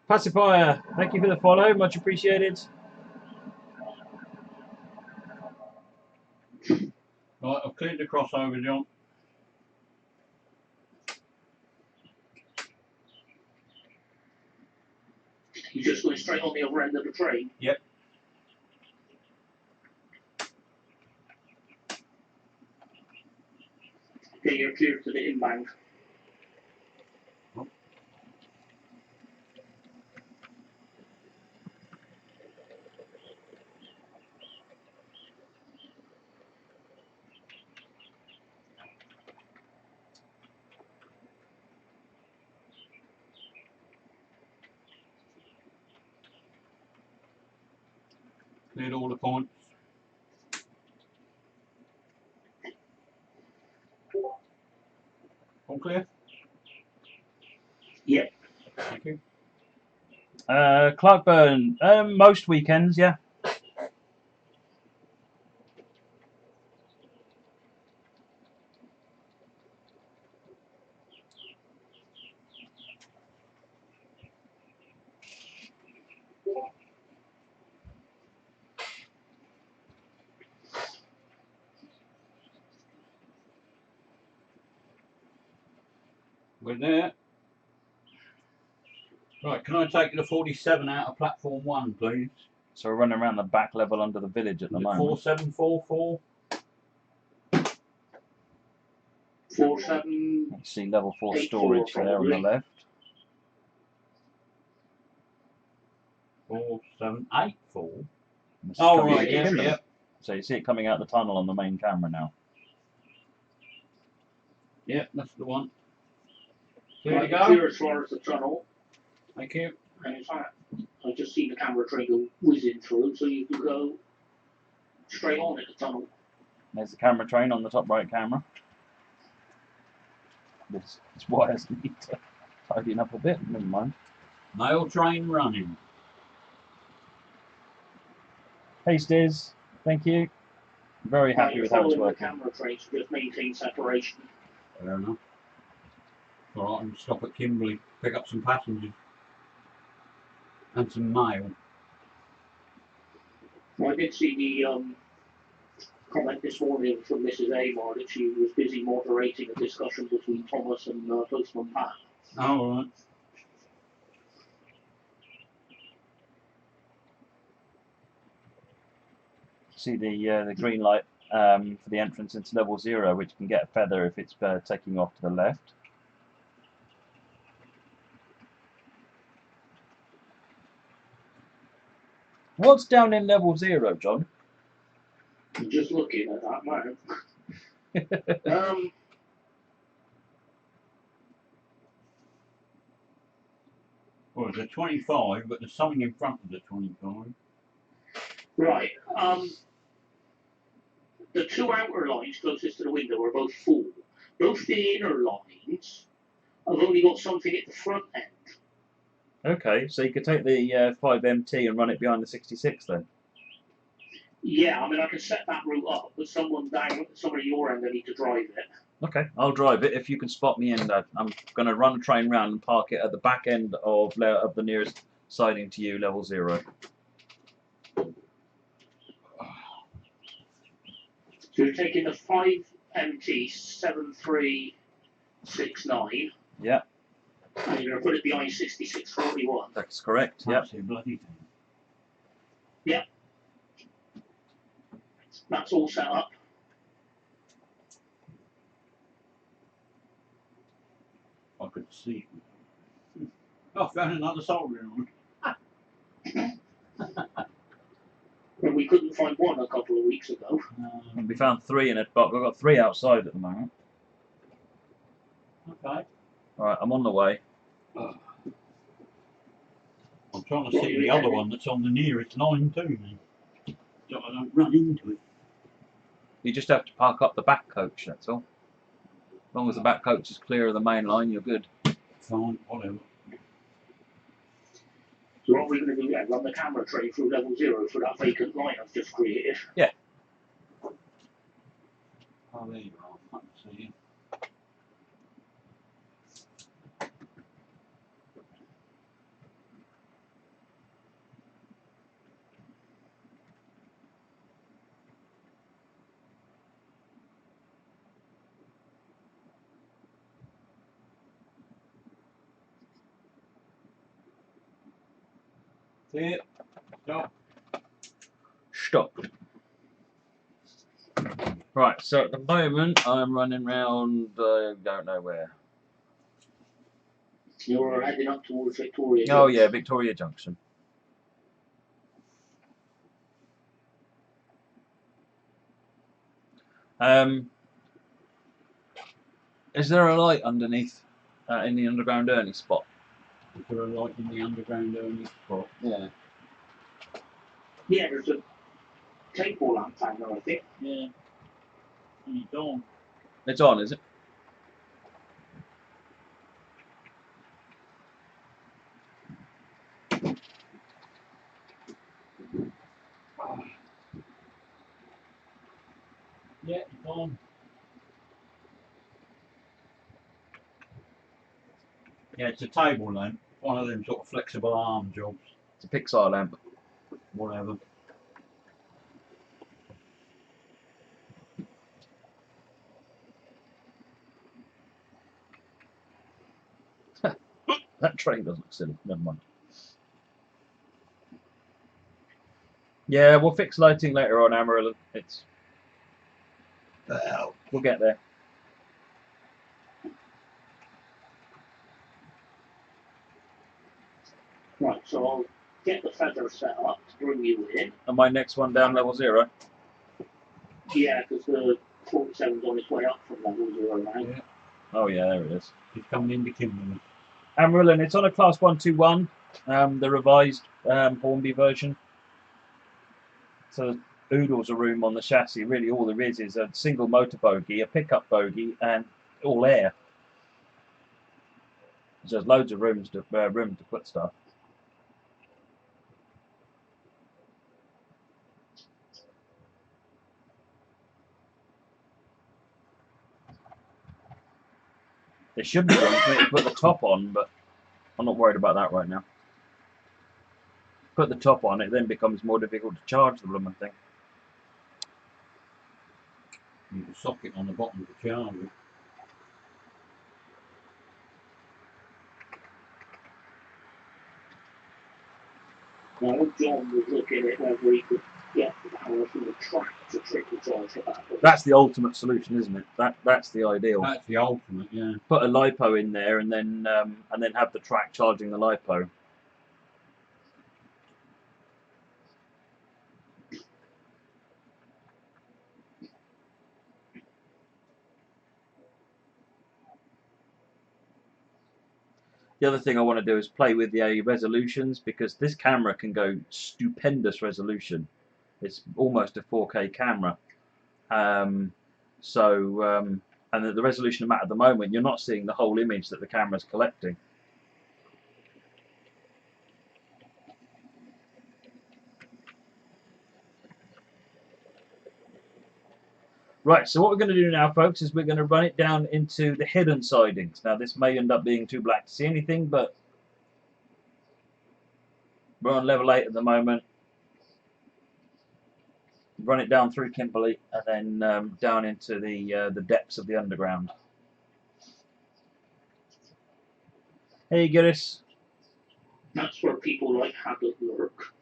Pacifier, thank you for the follow, much appreciated. Right, I've cleared the crossover, John. You're just going straight on the other end of the train. Yep. Okay, you're clear to the inbound. Cleared all the points. All clear? Yep. Thank you. Clarkburn, most weekends, yeah. We're there. Right, can I take you to 47 out of platform 1, please? So we're running around the back level under the village at the moment. 4744? 47. You can see level 4 8-4 storage there on the probably. left. 4784? This is Oh, coming right, out yeah, of the- yeah. So you see it coming out the tunnel on the main camera now. Yeah, that's the one. Here Right, we go. clear as far as the tunnel. Thank you. And in fact, I just seen the camera train go whizzing through, so you can go straight on at the tunnel. There's the camera train on the top right camera. This wires need to tidying up a bit, never mind. Mail train running. Hey Stiz, thank you. Very happy with how it's Following the working. camera train to just maintain separation. Fair enough. Alright, I'm stop at Kimberley, pick up some passengers. And some mail. Well, I did see the comment this morning from Mrs. Amar that she was busy moderating a discussion between Thomas and Postman Pat. Oh, right. See the green light for the entrance into level 0, which can get a feather if it's taking off to the left. What's down in level 0, John? I'm just looking at that now. Well, there's a 25, but there's something in front of the 25. Right. The two outer lines closest to the window are both full. Both the inner lines have only got something at the front end. Okay, so you could take the 5MT and run it behind the 66 then? Yeah, I mean, I can set that route up, but someone at your end, I need to drive it. Okay, I'll drive it if you can spot me in. I'm going to run a train round and park it at the back end of the nearest siding to you, level 0. So you're taking the 5MT7369. Yeah, And you're going to put it behind 6641. that's correct. Yeah. That's a bloody thing. That's all set up. I could see. Oh, I found another soldering iron. Well, we couldn't find one a couple of weeks ago. We found 3 in it, but we've got 3 outside at the moment. Okay. Alright, I'm on the way. I'm trying to see the other one that's on the nearest line to me, so I don't run into it. You just have to park up the back coach, that's all. As long as the back coach is clear of the main line, you're good. Fine, whatever. So what are we going to do then? Run the camera tray through level 0 for that vacant line I've just created? Yeah. Oh, there you are. I can see you. See it? Stop. Stop. Right, so at the moment I'm running round, don't know where. You're heading up towards Victoria. Oh yeah, Victoria Junction. Is there a light underneath in the underground Ernie spot? Is there a light in the underground only spot? Yeah. Yeah, there's a table lamp down there, I think. Yeah. And it's on. It's on, is it? Yeah, it's on. Yeah, it's a table lamp. One of them sort of flexible arm jobs. It's a Pixar lamp. Whatever. That train doesn't look silly. Never mind. Yeah, we'll fix lighting later on, Amarillo. It's. We'll get there. Right, so I'll get the feather set up to bring you in. And my next one down level 0. Yeah, because the 47's on its way up from level 0 now. Yeah. Oh yeah, there it is. It's coming into Kimberley. Amarillo, it's on a class 121, the revised Hornby version. So oodles of room on the chassis. Really, all there is a single motor bogie, a pickup bogie, and all air. So there's loads of room to put stuff. There should be room for me to put the top on, but I'm not worried about that right now. Put the top on, it then becomes more difficult to charge the blooming thing. You can socket on the bottom of the charger. Now, John was looking at whether he could get the power from the track to trickle charge it back. That's the ultimate solution, isn't it? That's the ideal. That's the ultimate, yeah. Put a LiPo in there and then have the track charging the LiPo. The other thing I want to do is play with the resolutions, because this camera can go stupendous resolution. It's almost a 4K camera. And the resolution I'm at the moment, you're not seeing the whole image that the camera's collecting. Right, so what we're going to do now, folks, is we're going to run it down into the hidden sidings. Now, this may end up being too black to see anything, but we're on level 8 at the moment. run it down through Kimberley, and then down into the depths of the underground. Hey, Gillis. That's where people like Haggard lurk.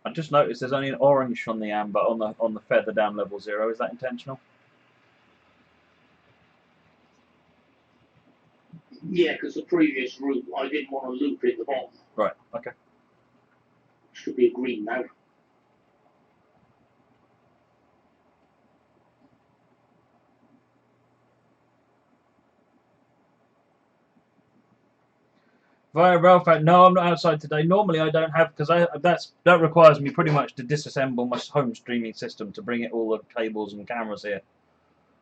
I just noticed there's only an orange on the amber on the feather down level 0. Is that intentional? Yeah, because the previous route, I didn't want to loop in the bottom. Right. Okay. Should be a green now. Via Ralph, no, I'm not outside today. Normally I don't have, because that requires me pretty much to disassemble my home streaming system to bring it all the cables and cameras here.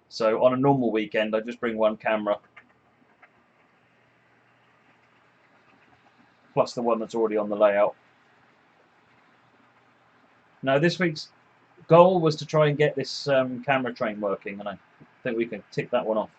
So on a normal weekend, I just bring one camera, plus the one that's already on the layout. Now this week's goal was to try and get this camera train working, and I think we can tick that one off.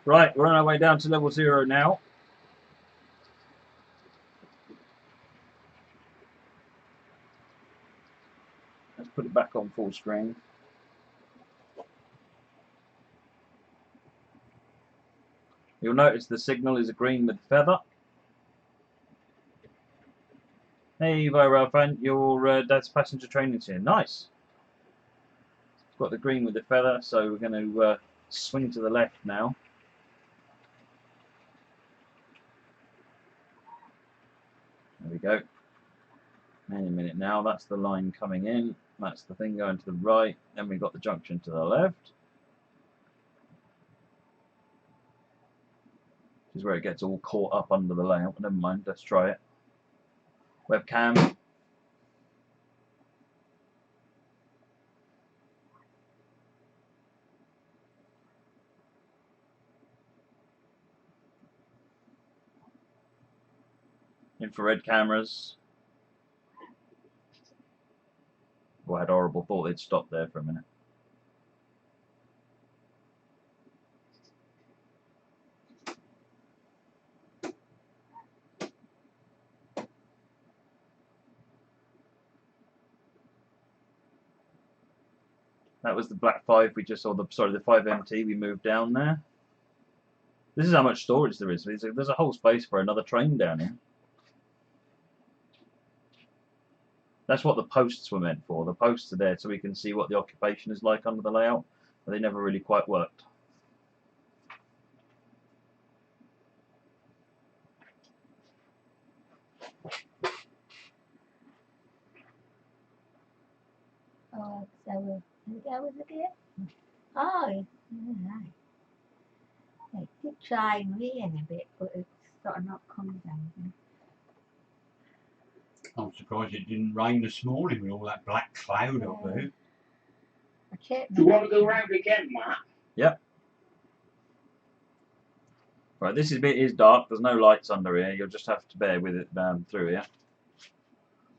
Right, we're on our way down to level 0 now. Let's put it back on full screen. You'll notice the signal is a green with feather. Hey, Vira fan, your dad's passenger training's here. Nice. It's got the green with the feather, so we're going to swing to the left now. There we go. Any minute now, that's the line coming in. That's the thing going to the right. Then we've got the junction to the left. This is where it gets all caught up under the layout. But never mind, let's try it. Webcam. Infrared cameras. Oh, I had a horrible thought they'd stop there for a minute. That was the Black 5 we just saw, the 5MT we moved down there. This is how much storage there is. There's a whole space for another train down here. That's what the posts were meant for. The posts are there so we can see what the occupation is like under the layout, but they never really quite worked. Oh, so that was again? Oh, yeah. It did try and rain a bit, but it's sort of not come down. I'm surprised it didn't rain this morning with all that black cloud up there. Do you want to go round again, Matt? Yep. Right, this bit is dark. There's no lights under here. You'll just have to bear with it through here.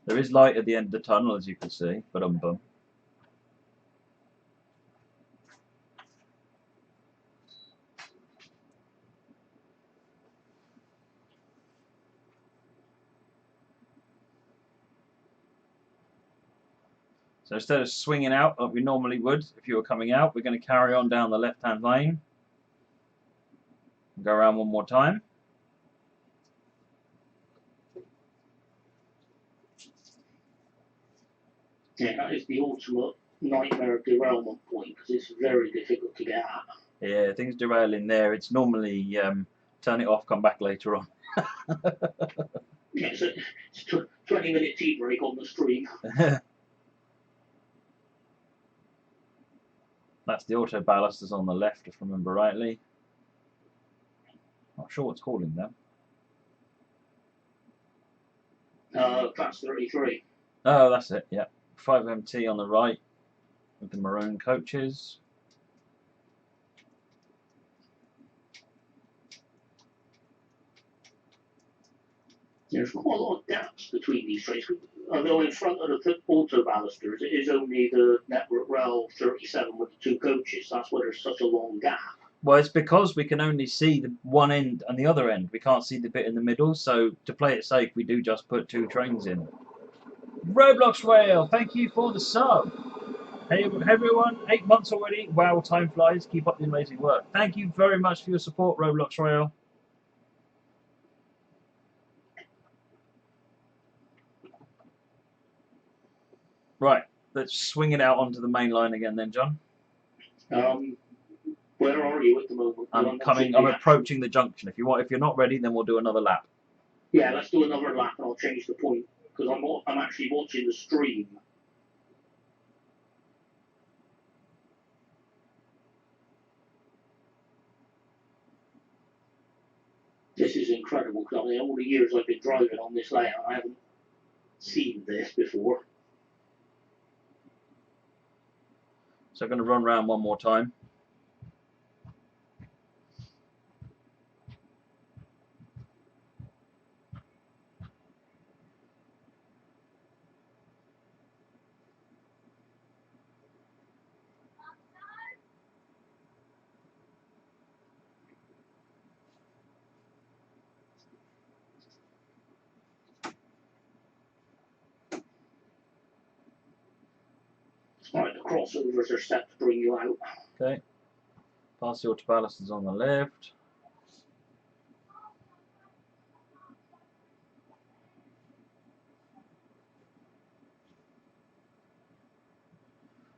There is light at the end of the tunnel, as you can see, but bum. So instead of swinging out like we normally would if you were coming out, we're going to carry on down the left-hand lane. Go around one more time. Yeah, that is the ultimate nightmare derailment point because it's very difficult to get at. Yeah, things derail in there. It's normally turn it off, come back later on. Yeah, it's a 20-minute tea break on the stream. That's the auto ballasters on the left, if I remember rightly. Not sure what's calling them. that's 33. Oh, that's it. Yeah, 5MT on the right with the maroon coaches. There's quite a lot of gaps between these trains. Although in front of the auto balusters, it is only the Network Rail 37 with the 2 coaches. That's why there's such a long gap. Well, it's because we can only see the one end and the other end. We can't see the bit in the middle. So to play it safe, we do just put 2 trains in. Roblox Rail, thank you for the sub. Hey everyone, 8 months already. Wow, time flies. Keep up the amazing work. Thank you very much for your support, Roblox Rail. Right, let's swing it out onto the main line again then, John. Where are you at the moment? I'm approaching the junction. If you're not ready, then we'll do another lap. Yeah, let's do another lap and I'll change the point because I'm actually watching the stream. This is incredible because I mean, all the years I've been driving on this layout, I haven't seen this before. So I'm going to run around one more time. Right, the crossovers are set to bring you out. Okay. Past the auto balusters on the left.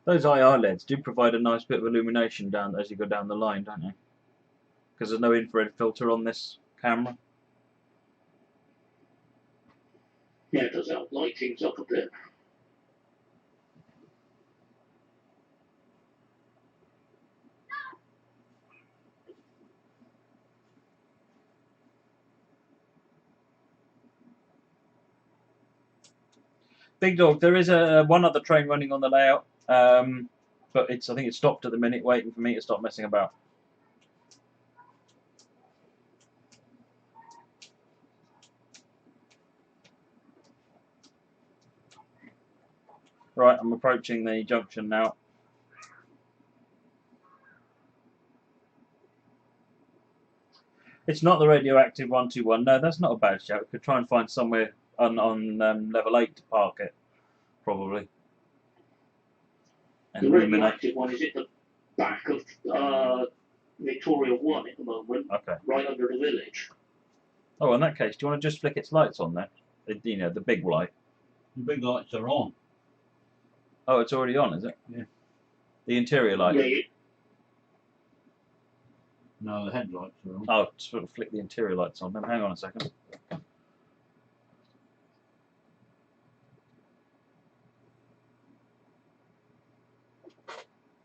Those IR LEDs do provide a nice bit of illumination down as you go down the line, don't they? Because there's no infrared filter on this camera. Yeah, it does help light things up a bit. Big Dog, there is one other train running on the layout, but I think it's stopped at the minute, waiting for me to stop messing about. Right, I'm approaching the junction now. It's not the radioactive 121. No, that's not a bad shout. We could try and find somewhere on level 8 to park it, probably. And The radioactive one is at the back of Victoria 1 at the moment, okay. Right under the village. Oh, in that case, do you want to just flick its lights on there? You know, the big light. The big lights are on. Oh, it's already on, is it? Yeah. The interior light? Yeah, No, the headlights are on. Oh, sort of flick the interior lights on. Then hang on a second.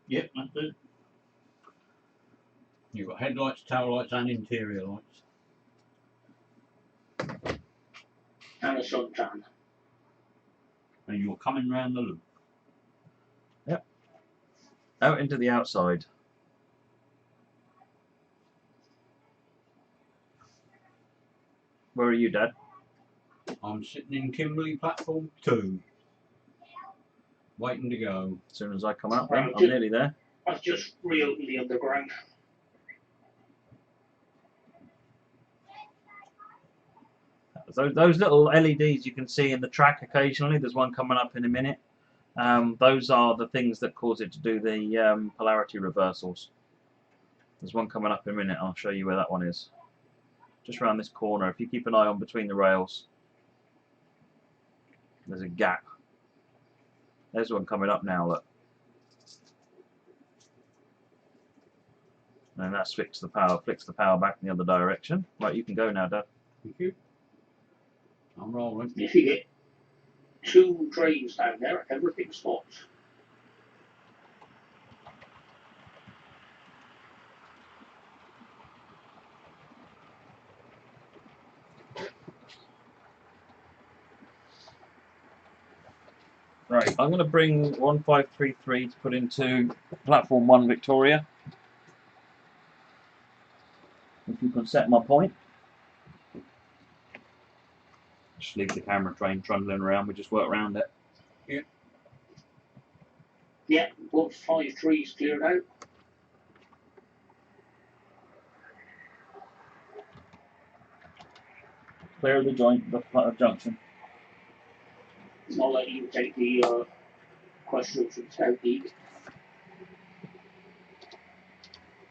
Yep, that's it. You've got headlights, tail lights and interior lights. and a suntan. And you're coming round the loop. Yep. Out into the outside. Where are you, Dad? I'm sitting in Kimberley platform 2. Waiting to go. As soon as I come out, then I'm nearly there. I've just reopened the underground. Those little LEDs you can see in the track occasionally, there's one coming up in a minute. Those are the things that cause it to do the polarity reversals. There's one coming up in a minute. I'll show you where that one is. Just around this corner. If you keep an eye on between the rails, there's a gap. There's one coming up now, look. And that flicks the power back in the other direction. Right, you can go now, Dad. Thank you. I'm rolling. If you get 2 trains down there, everything stops. Right, I'm going to bring 1533 to put into platform 1 Victoria. If you can set my point. Just leave the camera train trundling around, we just work around it. Yeah, 153 is cleared out. Clear the joint, the junction. It's not letting you take the question from Scout League.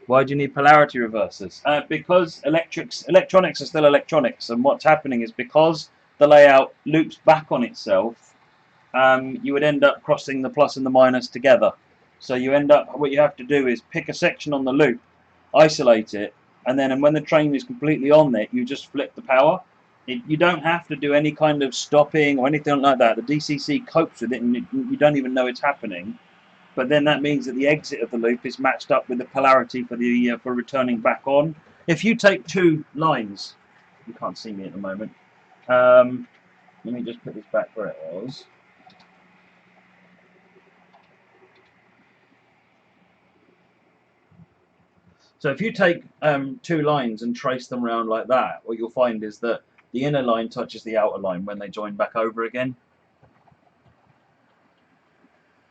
Why do you need polarity reversers? Because electronics are still electronics, and what's happening is because the layout loops back on itself, you would end up crossing the plus and the minus together. So you end up, what you have to do is pick a section on the loop, isolate it, and then when the train is completely on it, you just flip the power. You don't have to do any kind of stopping or anything like that. The DCC copes with it, and you don't even know it's happening. But then that means that the exit of the loop is matched up with the polarity for the for returning back on. If you take two lines, you can't see me at the moment. Let me just put this back where it was. So if you take two lines and trace them around like that, what you'll find is that the inner line touches the outer line when they join back over again.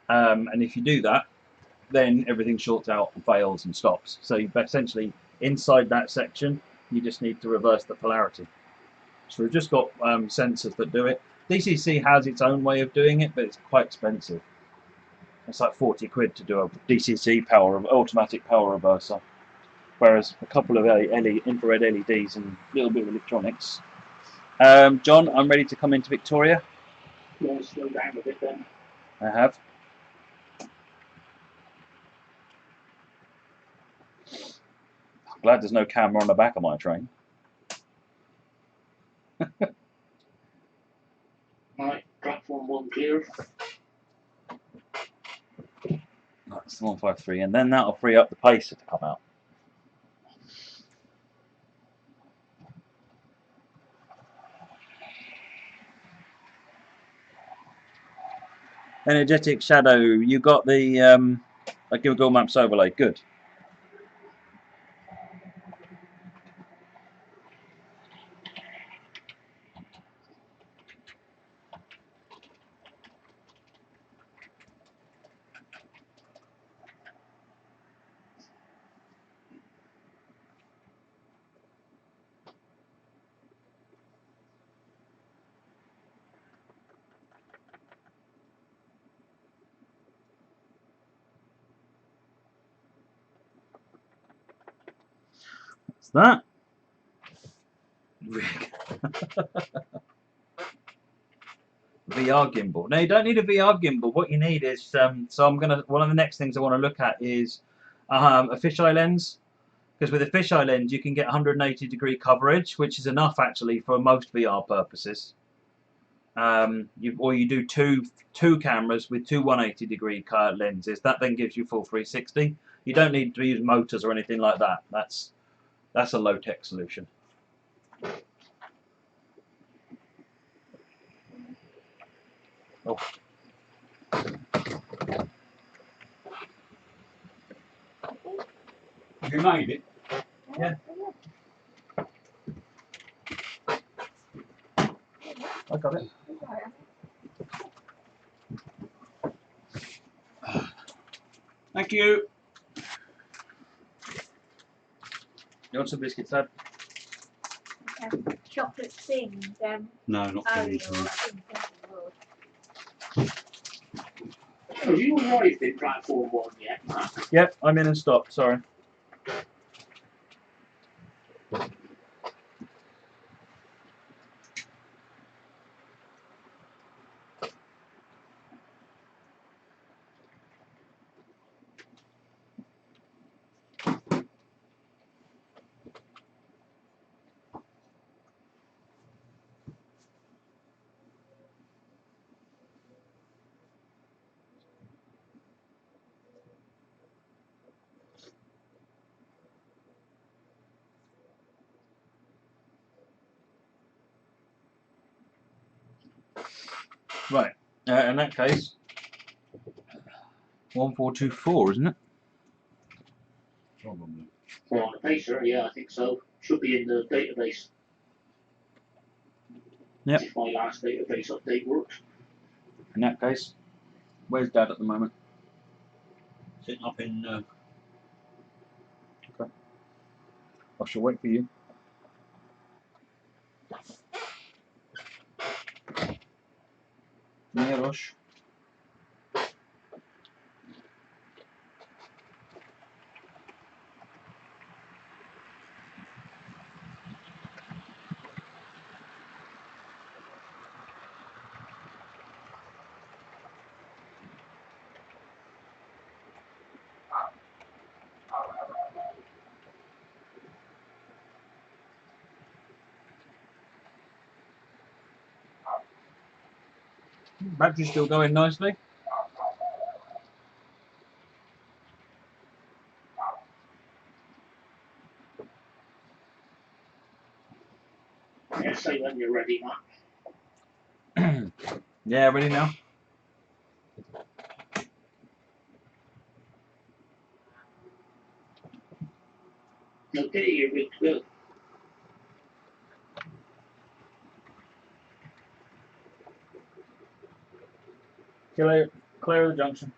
And if you do that, then everything shorts out and fails and stops. So you essentially, inside that section, you just need to reverse the polarity. So we've just got sensors that do it. DCC has its own way of doing it, but it's quite expensive. It's like 40 quid to do a DCC automatic power reverser. Whereas a couple of infrared LEDs and a little bit of electronics. John, I'm ready to come into Victoria. You want to slow down a bit then? I have. I'm glad there's no camera on the back of my train. Right, platform 1 clear. That's the 153, and then that'll free up the pacer to come out. Energetic shadow, you got the Google Maps overlay, good. That's that. VR gimbal. No, you don't need a VR gimbal. What you need is one of the next things I want to look at is a fisheye lens, because with a fisheye lens you can get 180-degree coverage, which is enough actually for most VR purposes. You do two cameras with two 180-degree lenses. That then gives you full 360. You don't need to use motors or anything like that. That's a low-tech solution. Oh. Have you made it? Yeah. I got it. Thank you. You want some biscuits, Dad? Chocolate things. No, not for me. Have you arrived in platform 1 yet, Matt? Yep, I'm in and stopped, sorry. Right, In that case, 1424, isn't it? Probably. Well, on the pacer, yeah, I think so. Should be in the database. Yep. If my last database update works. In that case, where's Dad at the moment? Sitting up in. Okay. I shall wait for you. Yeah, Rush. Battery's still going nicely. Yeah, say when you're ready, Matt. Yeah, ready now? Okay, you're good to go. Clear the junction.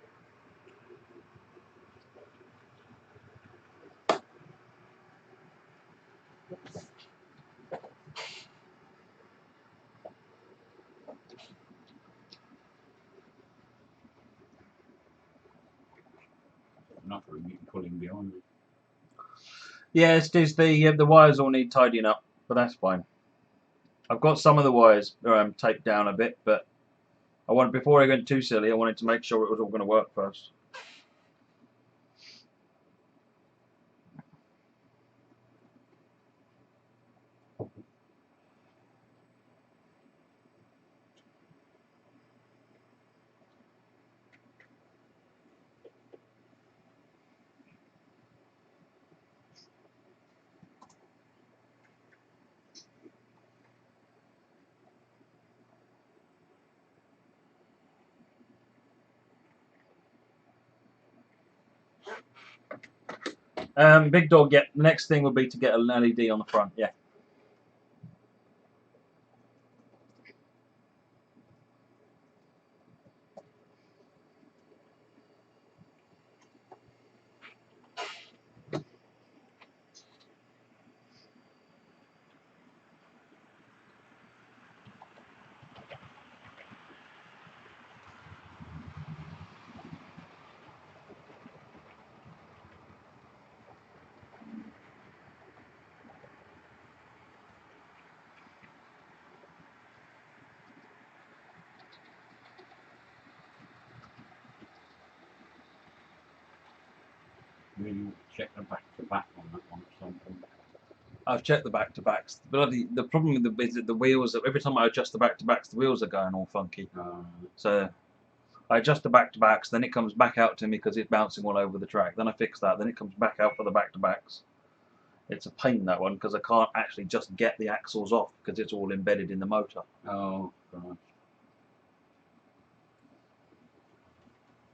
Enough room you can pull him behind me. Yes, the wires all need tidying up, but that's fine. I've got some of the wires taped down a bit, but before I went too silly, I wanted to make sure it was all going to work first. Big dog. Yeah. The next thing would be to get an LED on the front. Yeah. Really want to check the back to back on that one at some point. I've checked the back-to-backs. The problem with is that the wheels. Every time I adjust the back-to-backs, the wheels are going all funky. So I adjust the back-to-backs, then it comes back out to me because it's bouncing all over the track. Then I fix that, then it comes back out for the back-to-backs. It's a pain, that one, because I can't actually just get the axles off because it's all embedded in the motor. Oh, God.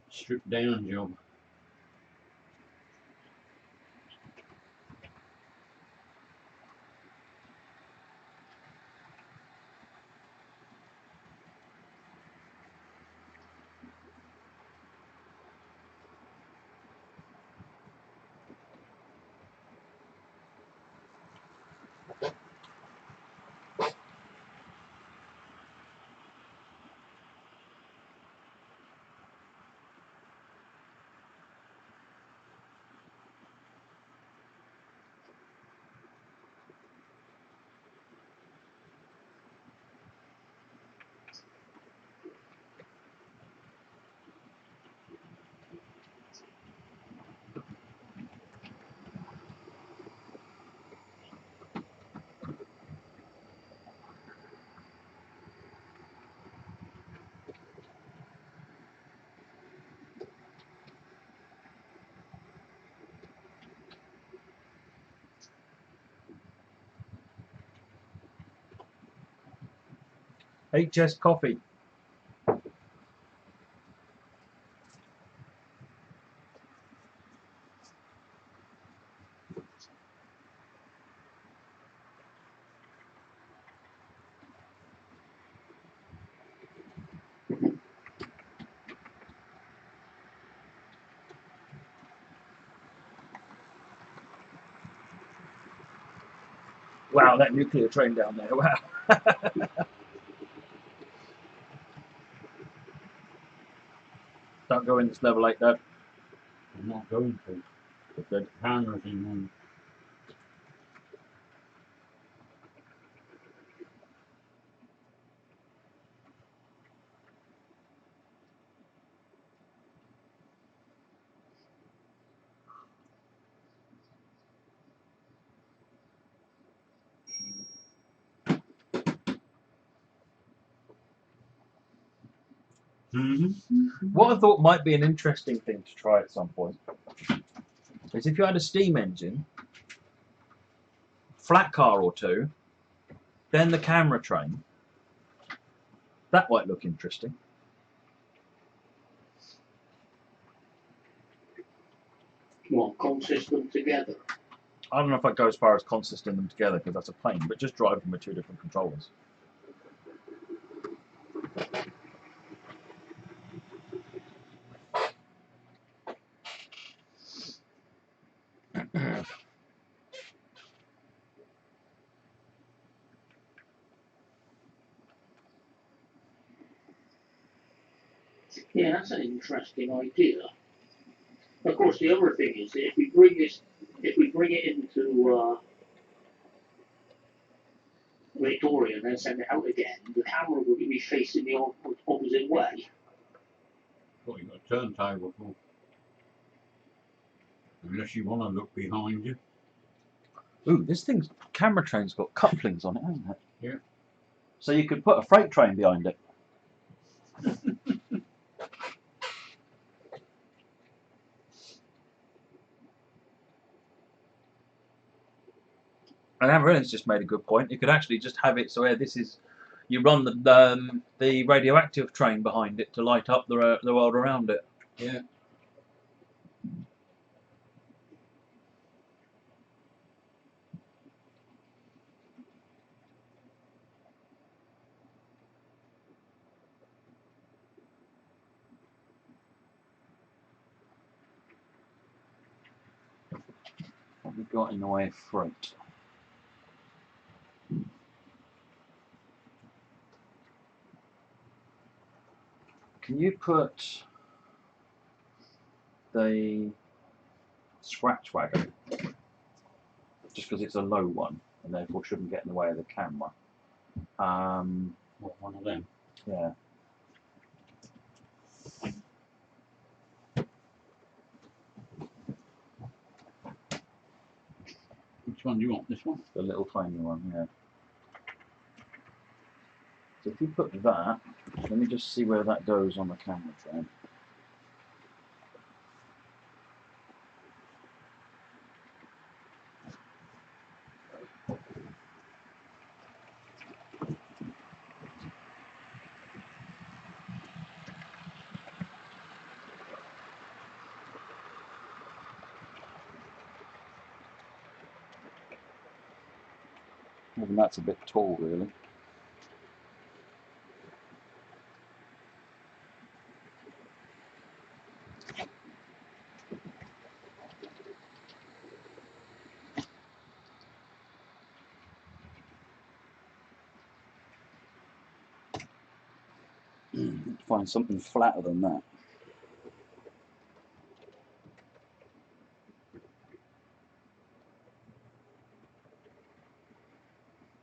Stripped down job. HS Coffee. Wow, that nuclear train down there. Wow. Don't go in this level like that. I'm not going to. Good. Cameras in one. What I thought might be an interesting thing to try at some point is if you had a steam engine, flat car or two, then the camera train. That might look interesting. Well, consistent together. I don't know if I'd go as far as consisting them together because that's a plane, but just drive them with two different controllers. Yeah, that's an interesting idea. Of course, the other thing is that if we bring it into Victoria and then send it out again, the camera will be facing the opposite way. What you got a turntable for? Unless you want to look behind you. Ooh, this thing's camera train's got couplings on it, hasn't it? Yeah. So you could put a freight train behind it. And Amarillen's just made a good point. You could actually just have it so where this is, you run the radioactive train behind it to light up the world around it. Yeah. What have we got in the way of freight? Can you put the scratch wagon, just because it's a low one and therefore shouldn't get in the way of the camera? What, one of them? Yeah. Which one do you want? This one? The little tiny one, yeah. So if you put that, let me just see where that goes on the camera frame. Even that's a bit tall, really. Find something flatter than that.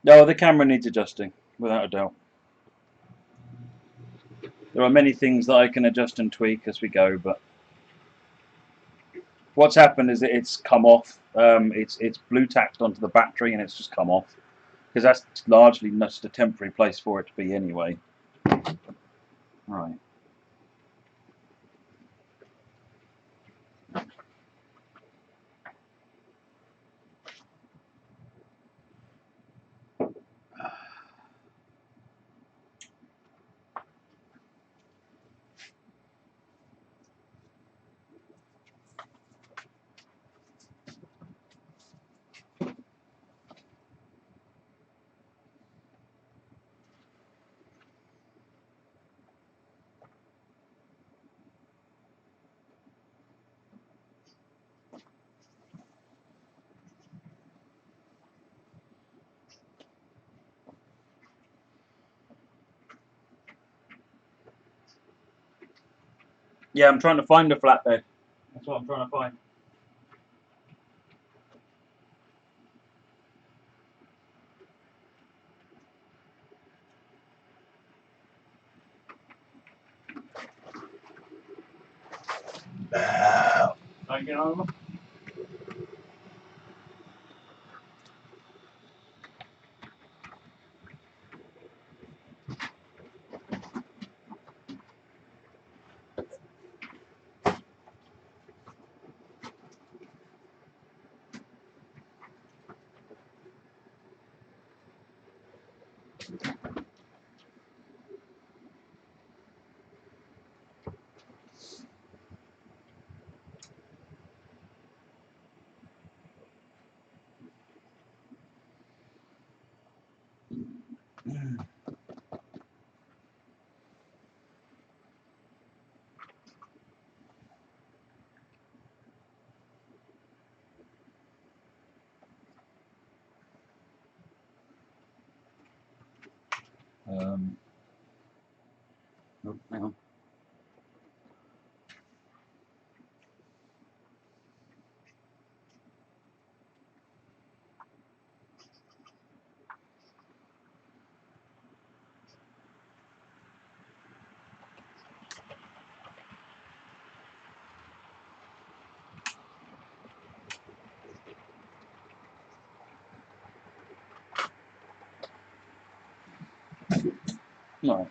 No, the camera needs adjusting, without a doubt. There are many things that I can adjust and tweak as we go, but what's happened is that it's come off. It's blue tacked onto the battery and it's just come off, because that's largely just a temporary place for it to be anyway. Right. Yeah, I'm trying to find a flatbed. That's what I'm trying to find. Take it over. Oh, hang on. No.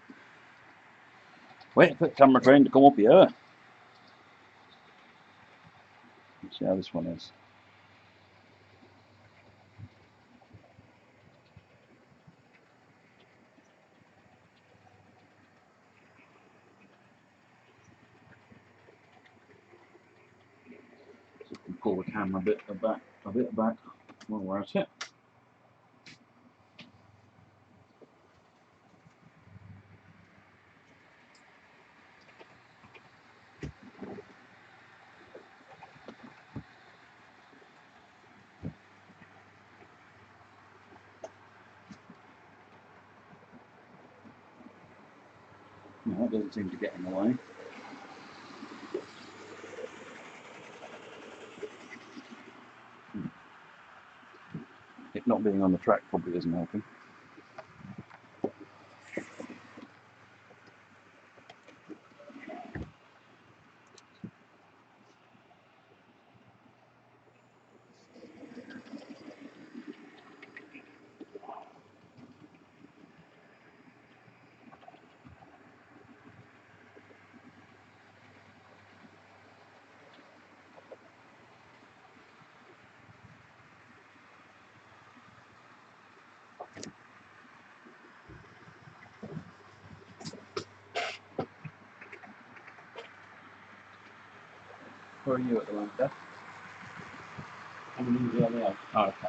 Wait for the camera train to come up here. Let's see how this one is. So we can pull the camera a bit back. Well, where's it? No, it doesn't seem to get in the way. It not being on the track probably isn't helping. Where are you at the moment, Dad? How many are there? Oh, okay.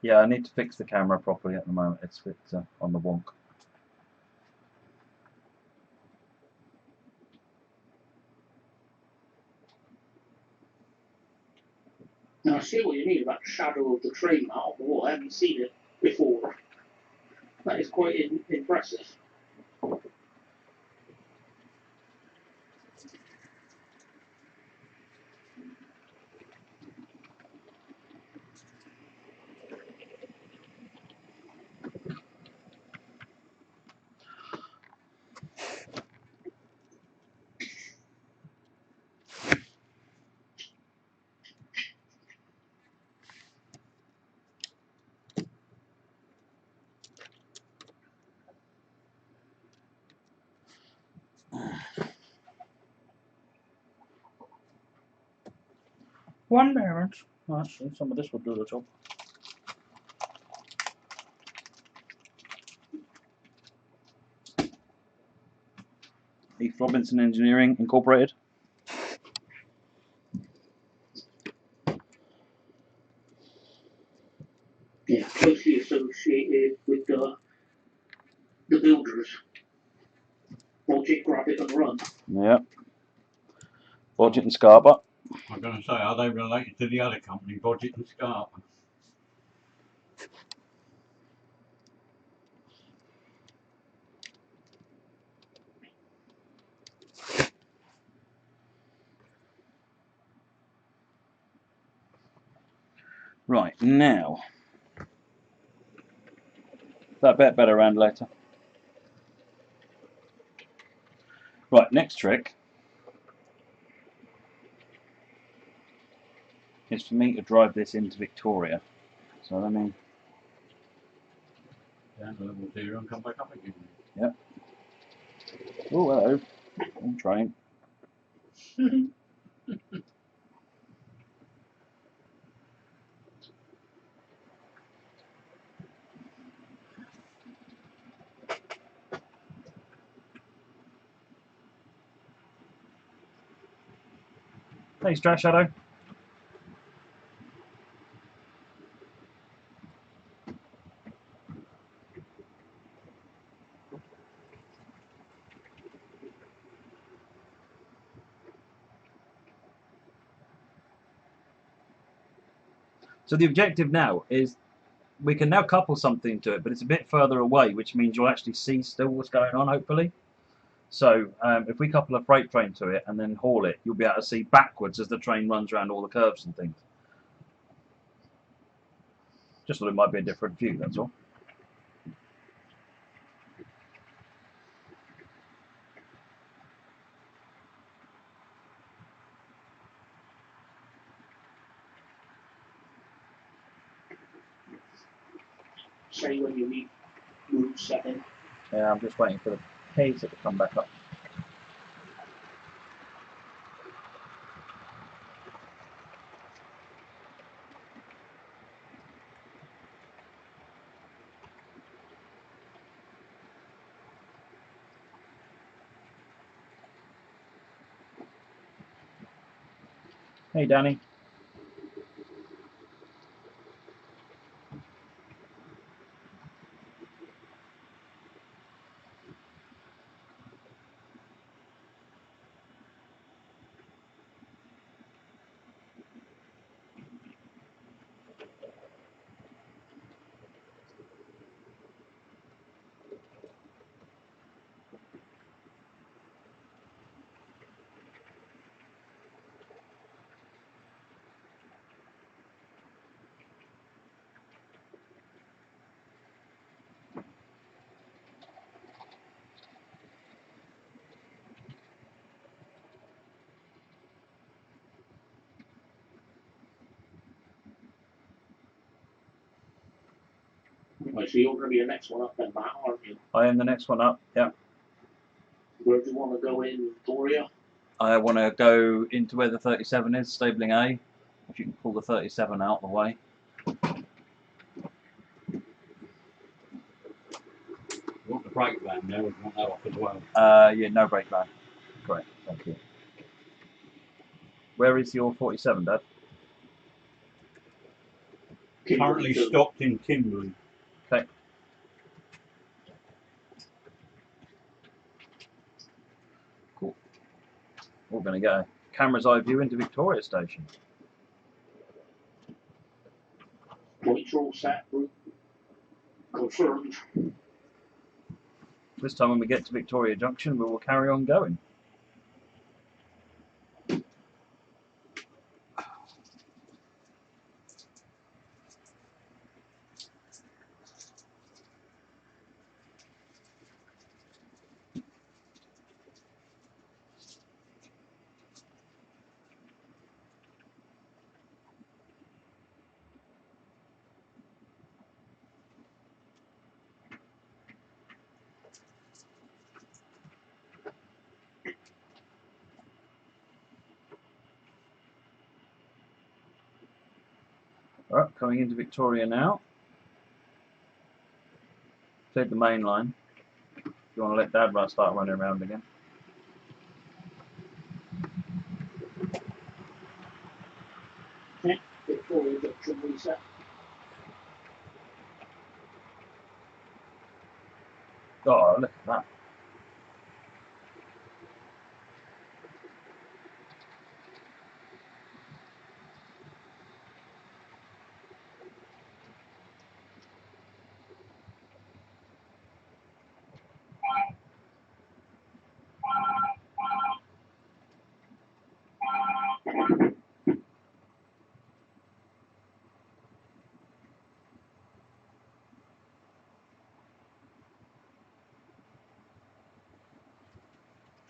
Yeah, I need to fix the camera properly at the moment. It's a bit on the wonk. Now I see what you mean about the shadow of the train out on the wall. I haven't seen it before. That is quite impressive. One moment. Actually, some of this will do the job. Heath Robinson Engineering Incorporated. Yeah, closely associated with the builders. Project Grab It and Run. Yeah. Bodget and Scarpa. I'm going to say, are they related to the other company, Bodget and Scarpa? Right, now. That bit better around later. Right, next trick is for me to drive this into Victoria. So let me. Down to level 0 and come back up again. Yep. Oh, hello. I'm trying. Thanks, Trash Shadow. So the objective now is we can now couple something to it, but it's a bit further away, which means you'll actually see still what's going on, hopefully. So if we couple a freight train to it and then haul it, you'll be able to see backwards as the train runs around all the curves and things. Just thought it might be a different view, that's all. Say when you need route setting. Yeah, I'm just waiting for the pacer to come back up. Hey, Danny. Right, so you're going to be the next one up then, Matt, aren't you? I am the next one up, yeah. Where do you want to go in, Victoria? I want to go into where the 37 is, stabling A. If you can pull the 37 out of the way. You want the brake van there, or you want that off as well? Yeah, no brake van. Great, thank you. Where is your 47, Dad? Currently stopped in Kimberley. Okay. Cool. We're going to get a camera's eye view into Victoria Station. Points are all set, route confirmed. This time when we get to Victoria Junction, we will carry on going. Alright, coming into Victoria now. Cleared the main line. If you want to let Dad start running around again. Okay, Victoria Junction reset. Oh, look at that.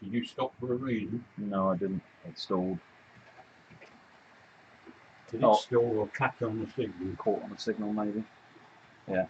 Did you stop for a reason? No, I didn't. It stalled. Did Oh. it stall or catch on the signal? Caught on the signal, maybe. Yeah.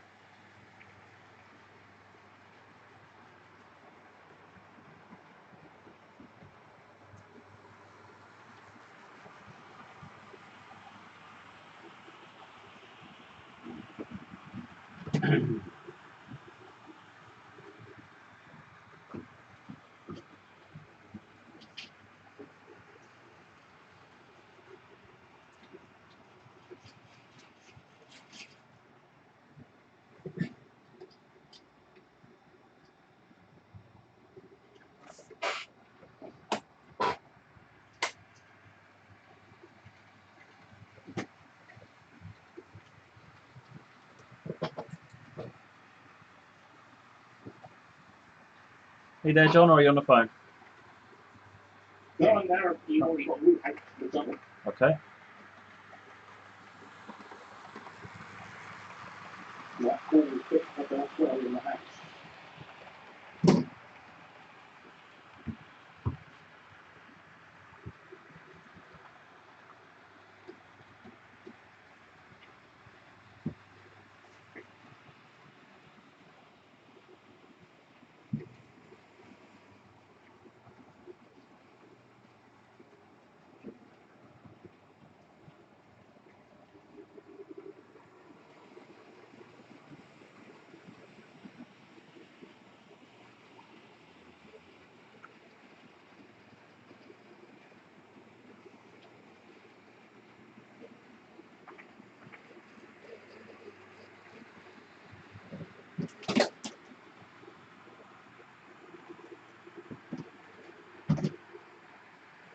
Are you there, John, or are you on the phone? No, I'm there. You've already got root out to the tunnel. Okay. That all fit up elsewhere in the house.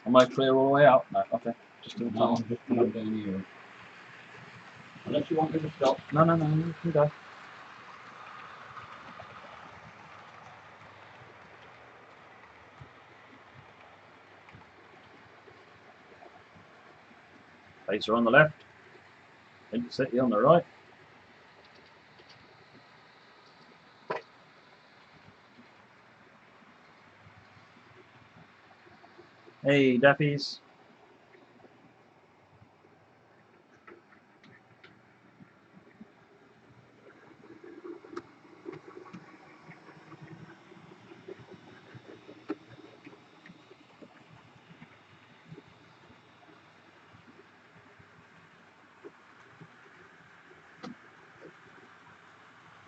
Am I clear all the way out? No, okay. Just do the No, tunnel. I'm just coming down here. Unless you want me to stop. No, you can go. Pacer on the left. Intercity on the right. Hey, Dappies.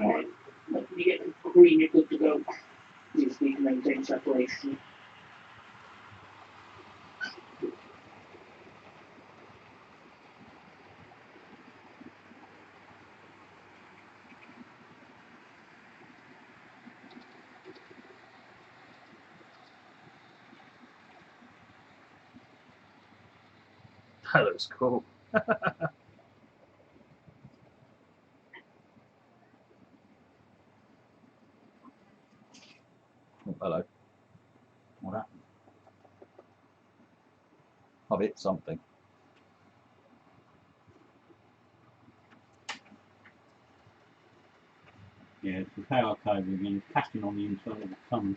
Alright, when you get them green, you're good to go. You just need to maintain separation. That looks cool. Oh, hello. What happened? I've hit something. Yeah, it's the power cable again, catching on the inside of the tunnel.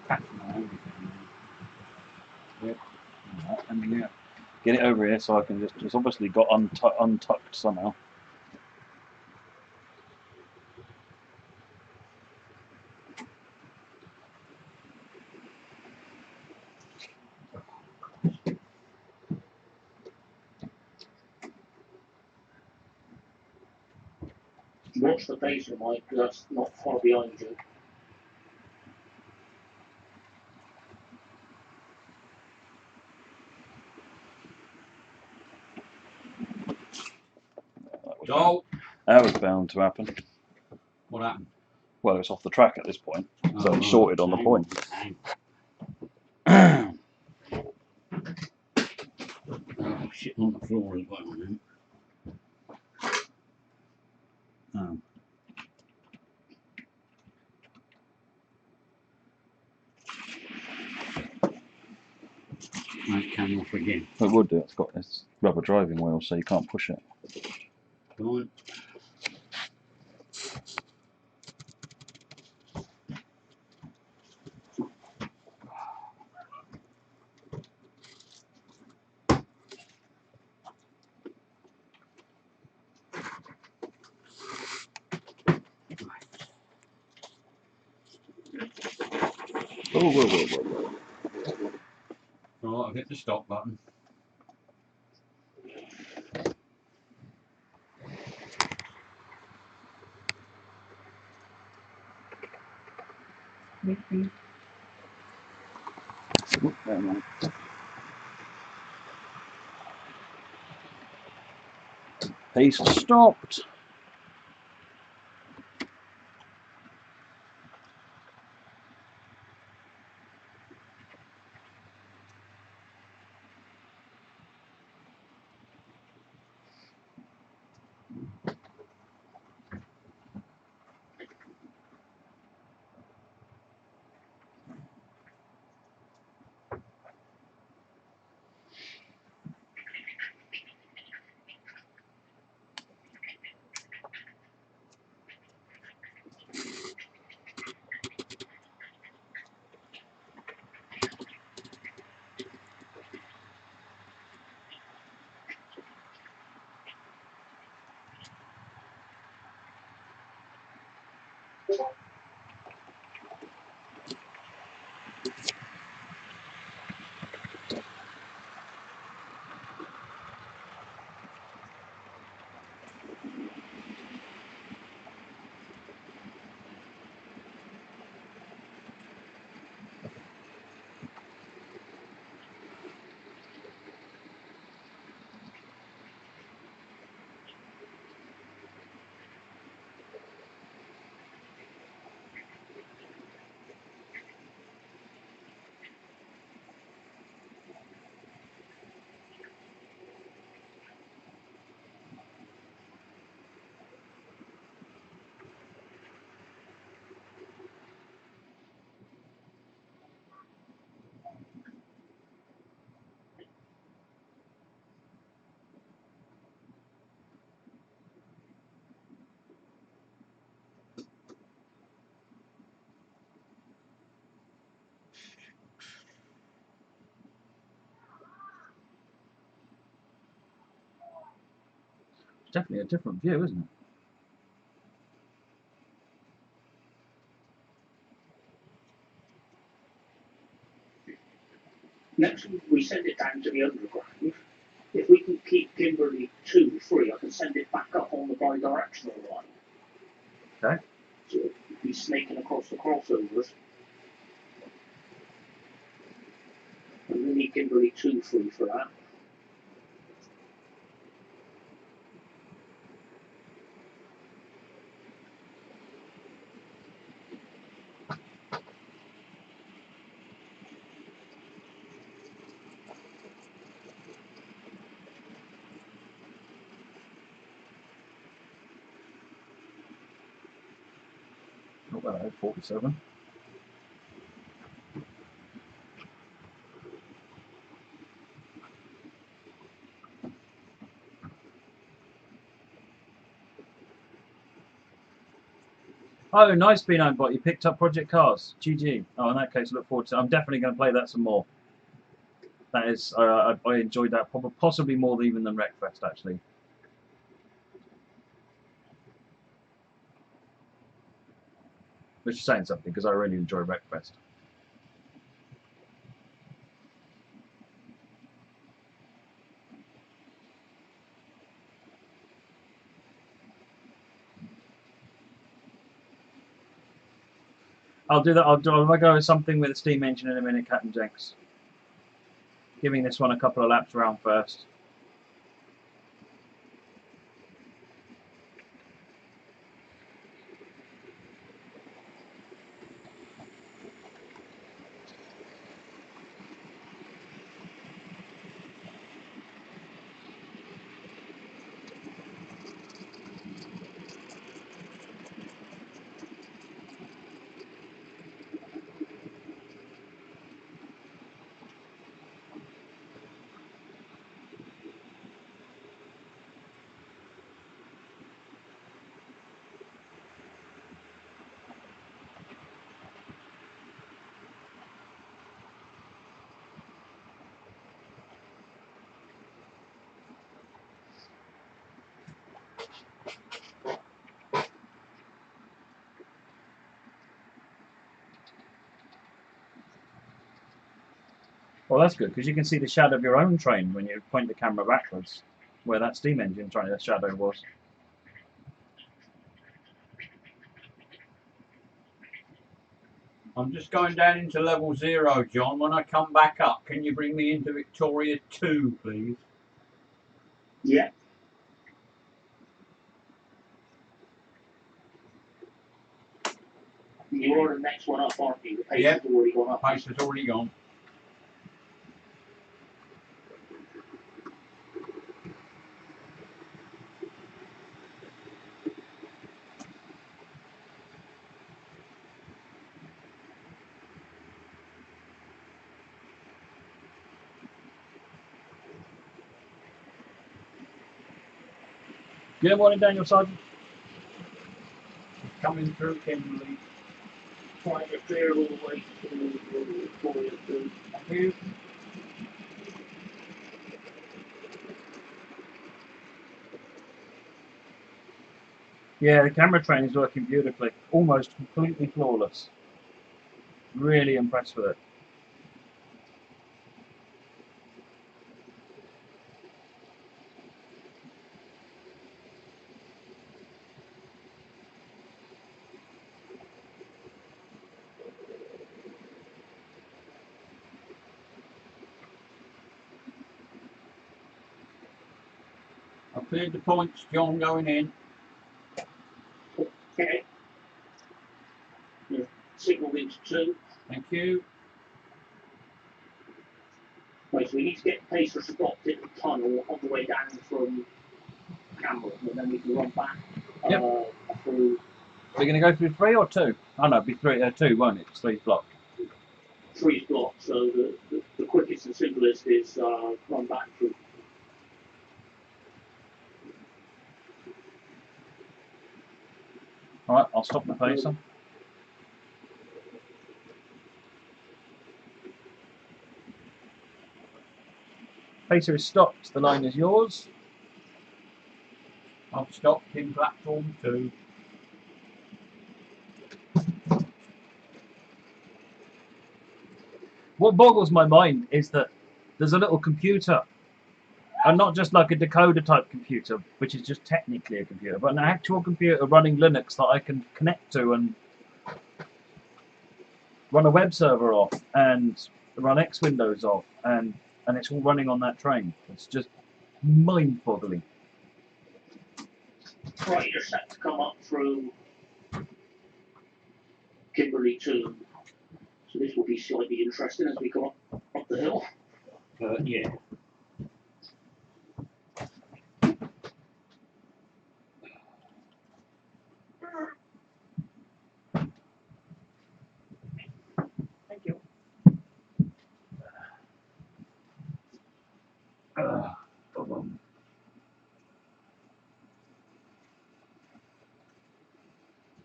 Catching on everything. Right, let me get it over here so I can just. It's obviously got untucked somehow. Watch the pacer, Mike, because that's not far behind you. That was bound to happen. What happened? Well, it's off the track at this point, so Oh, it's shorted on the hang point. hang Oh, shit on the floor as well, man. Oh. and it came off again. It would do. It's got this rubber driving wheel, so you can't push it. Right. Oh, whoa, whoa, whoa, whoa. Right, I've hit the stop button. Oop, never mind. He's stopped. It's definitely a different view, isn't it? Next, we send it down to the underground. If we can keep Kimberley 2 free, I can send it back up on the bi-directional line. Okay. So it'd be snaking across the crossovers. And we need Kimberley 2 free for that. Not bad, 47. Oh, nice being owned bot. You picked up Project Cars. GG. Oh, in that case, look forward to it. I'm definitely going to play that some more. That is, I enjoyed that possibly more even than Wreckfest, actually. Which is saying something, because I really enjoy Wreckfest. I'll do that. I'll go with something with a steam engine in a minute, Captain Jenks. Giving this one a couple of laps around first. Well, that's good because you can see the shadow of your own train when you point the camera backwards, where that steam engine train, the shadow was. I'm just going down into level 0, John. When I come back up, can you bring me into Victoria 2, please? Yeah. You're the next one up, aren't you? The pace Yep. has already gone up. Pace has already gone. Good morning, Daniel Sergeant. Coming through Kimberley. Trying to clear all the way to Victoria 2. Thank you. Yeah, the camera train is working beautifully, almost completely flawless. Really impressed with it. I've cleared the points, John, going in. Okay. Signal into 2. Thank you. Wait, so we need to get Pacer stopped in the tunnel on the way down from Cameron, and then we can run back Yep. through Are we going to go through 3 or 2? Oh no, it'll be 2, won't it? It's 3 block. 3 blocks. So the quickest and simplest is run back through. Alright, I'll stop the pacer. Pacer is stopped, the line is yours. I've stopped in platform 2. What boggles my mind is that there's a little computer, and not just like a decoder type computer, which is just technically a computer, but an actual computer running Linux that I can connect to and run a web server off and run X Windows off, and it's all running on that train. It's just mind-boggling. Right, you're set to come up through Kimberley 2. So this will be slightly interesting as we come up the hill. Yeah. Thank you.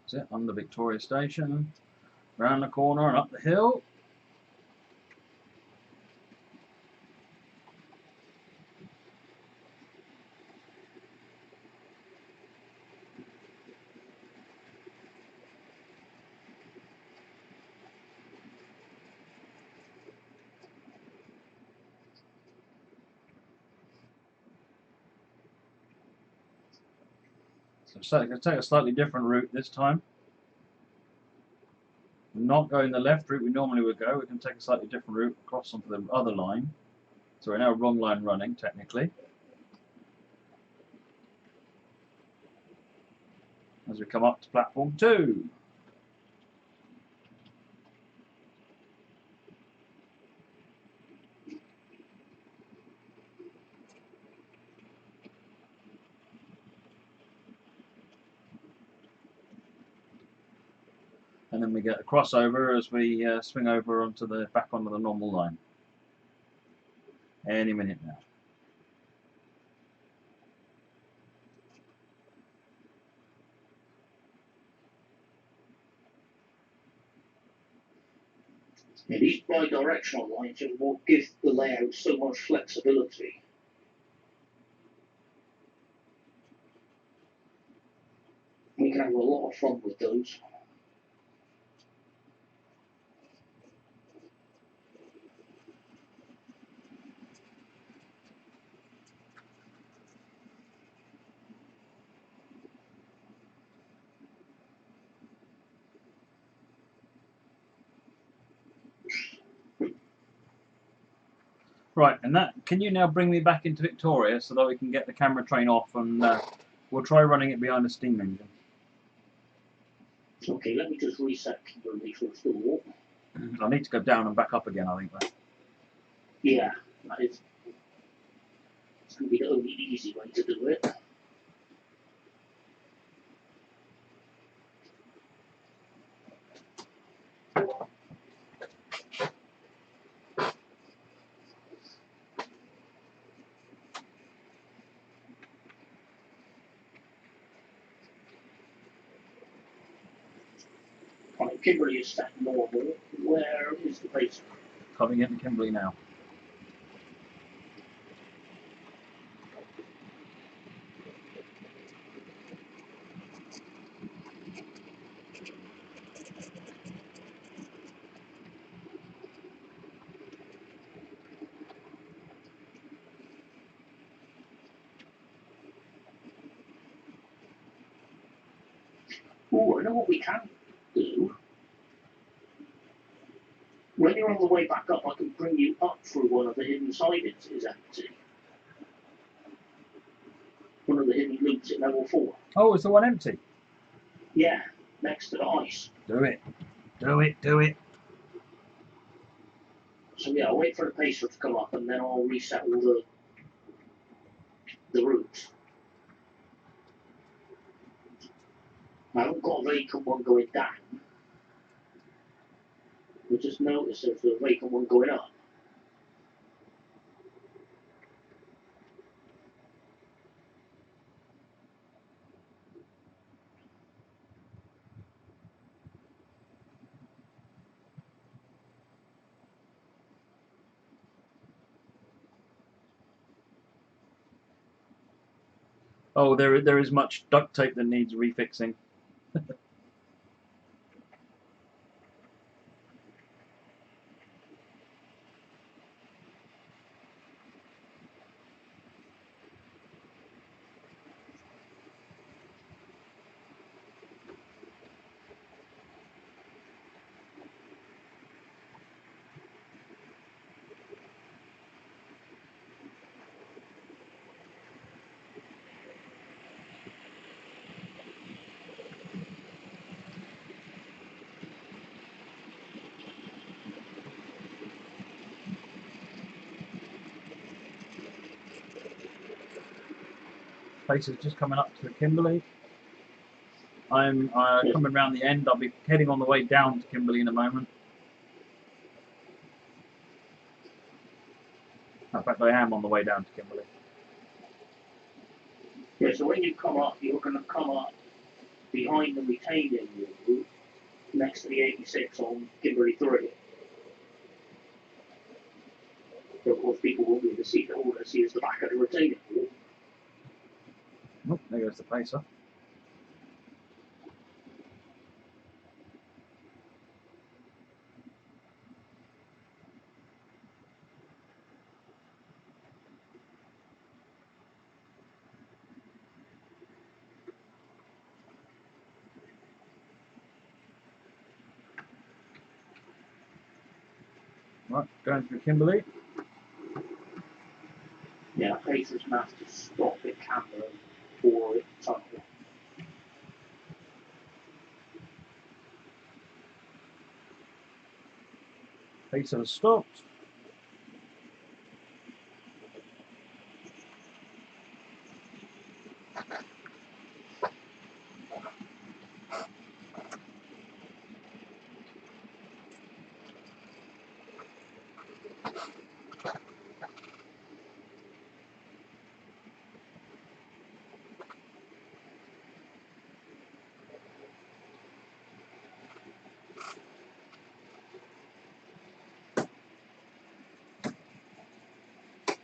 That's it, under Victoria Station, round the corner and up the hill. So I'm going to take a slightly different route this time. We're not going the left route we normally would go. We can take a slightly different route across onto the other line. So we're now wrong line running, technically. As we come up to platform 2. And then we get a crossover as we swing over onto the back onto the normal line. Any minute now. Yeah, these bi-directional lines are what give the layout so much flexibility. We can have a lot of fun with those. Right, and that, can you now bring me back into Victoria so that we can get the camera train off, and we'll try running it behind a steam engine. Okay, let me just reset Kimberley first of all. I need to go down and back up again, I think. Though. Yeah, that is. It's going to be the only easy way to do it. Right, Kimberley is set normal. Where is the base? Coming into Kimberley now. Oh, I know what we can do. When you're on the way back up, I can bring you up through one of the hidden sidings is empty. One of the hidden loops at level 4. Oh, is the one empty? Yeah, next to the ice. Do it. Do it, do it. So yeah, I'll wait for the pacer to come up and then I'll reset all the routes. I haven't got a vacant one going down. We just noticed there's a vacant one going up. Oh, there is much duct tape that needs refixing. Place is just coming up to Kimberley. I'm coming round the end. I'll be heading on the way down to Kimberley in a moment. In fact, I am on the way down to Kimberley. Yeah, so when you come up, you're going to come up behind the retaining wall next to the 86 on Kimberley 3. So of course people won't be able to see that. All they see is the back of the retaining wall. Oh, there goes the pacer. Right, going through Kimberley. Yeah, pacer's going to have to stop the camera for it to tunnel. Pacer has stopped.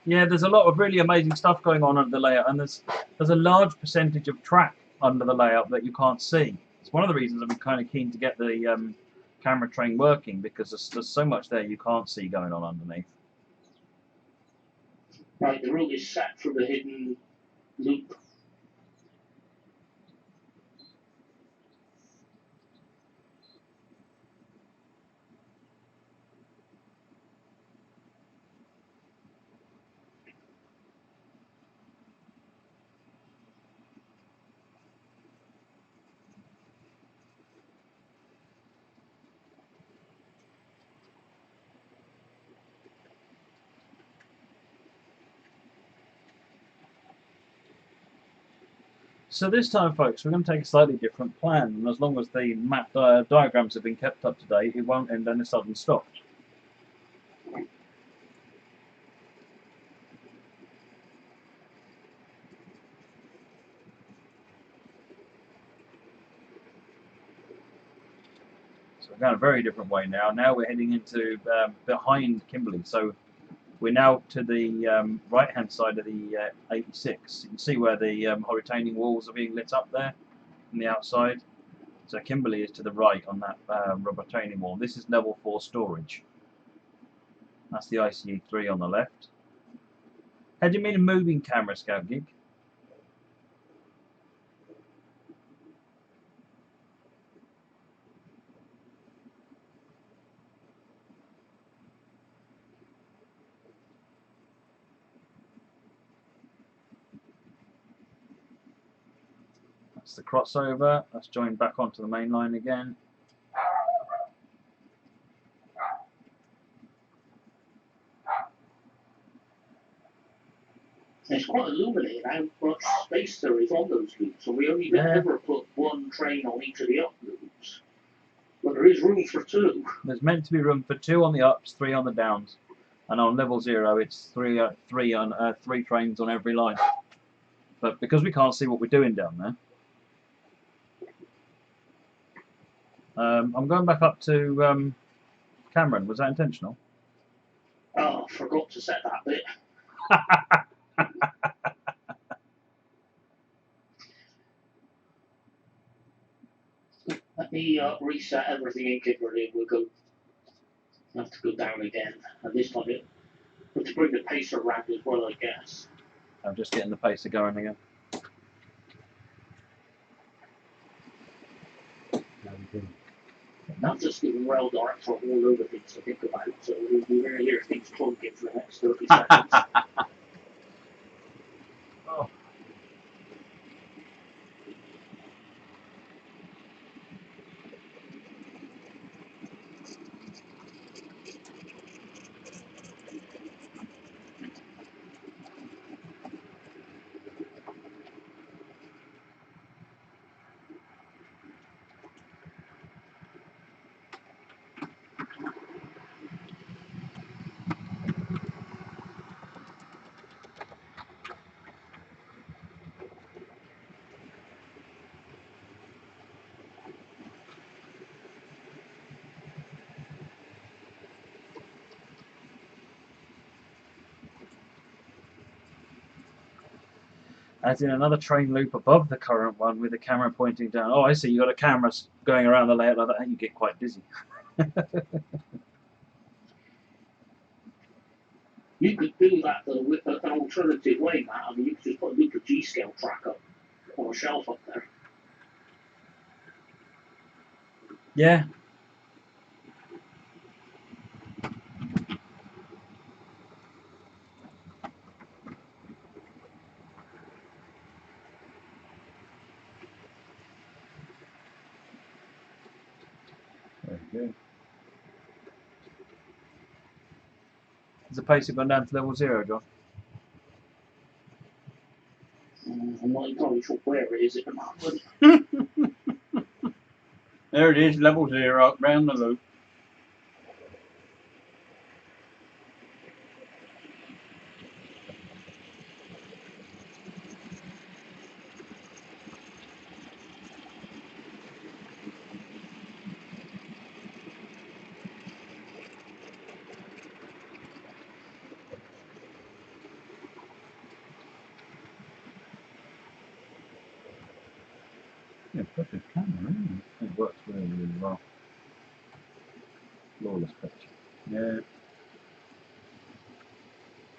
Yeah, there's a lot of really amazing stuff going on under the layout, and there's a large percentage of track under the layout that you can't see. It's one of the reasons I'm kind of keen to get the camera train working, because there's so much there you can't see going on underneath. Right, the route is set for the hidden loop. So this time, folks, we're going to take a slightly different plan, and as long as the map diagrams have been kept up to date, it won't end in a sudden stop. So we're going a very different way now. Now we're heading into behind Kimberley. So we're now to the right-hand side of the 86. You can see where the retaining walls are being lit up there from the outside. So Kimberley is to the right on that rubber retaining wall. This is level 4 storage. That's the ICE-3 on the left. How do you mean a moving camera, Scout Gig? That's the crossover. That's joined back onto the main line again. It's quite illuminating how much space there is on those loops, and we only ever put one train on each of the up loops. But there is room for 2. There's meant to be room for 2 on the ups, 3 on the downs, and on level 0 it's three trains on every line. But because we can't see what we're doing down there, I'm going back up to Cameron. Was that intentional? Oh, I forgot to set that bit. Let me reset everything in Kimberley. We'll have to go down again. And this time, but to bring the pacer around as well, I guess. I'm just getting the pacer going again. Not just giving rail darts for all over things to think about. So we're going to hear things clunking for the next 30 seconds. Oh. As in another train loop above the current one with the camera pointing down. Oh, I see. You got a camera going around the layout like that, and you get quite dizzy. You could do that though with an alternative way, Matt. I mean, you could just put a loop of G-scale track up on a shelf up there. Yeah. Very good. Is the pacer gone down to level 0, John? I'm not entirely sure where it is at the moment. There it is, level 0, round the loop. Yeah, perfect camera, isn't it? It works really, really well. Flawless picture. Yeah.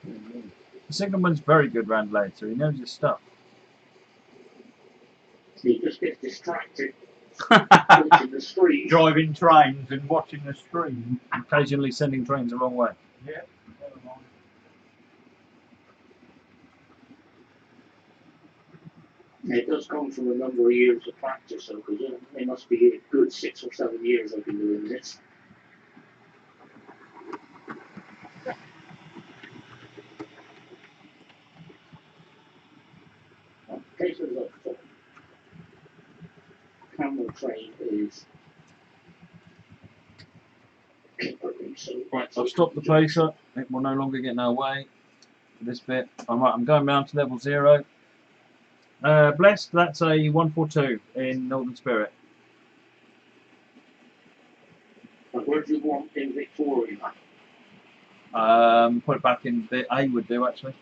The second one's very good round later. He knows his stuff. He just gets distracted watching the screen. Driving trains and watching the screen. Occasionally sending trains the wrong way. Yeah, never mind. It does come from a number of years of practice, though, because it must be a good 6 or 7 years I've been doing this. Cases of train is. Right, I've stopped the pacer. It will no longer get in our way. This bit. I'm going down to level 0. Blessed, that's a 142 in Northern Spirit. And where do you want in Victoria? Put it back in bit A would do actually.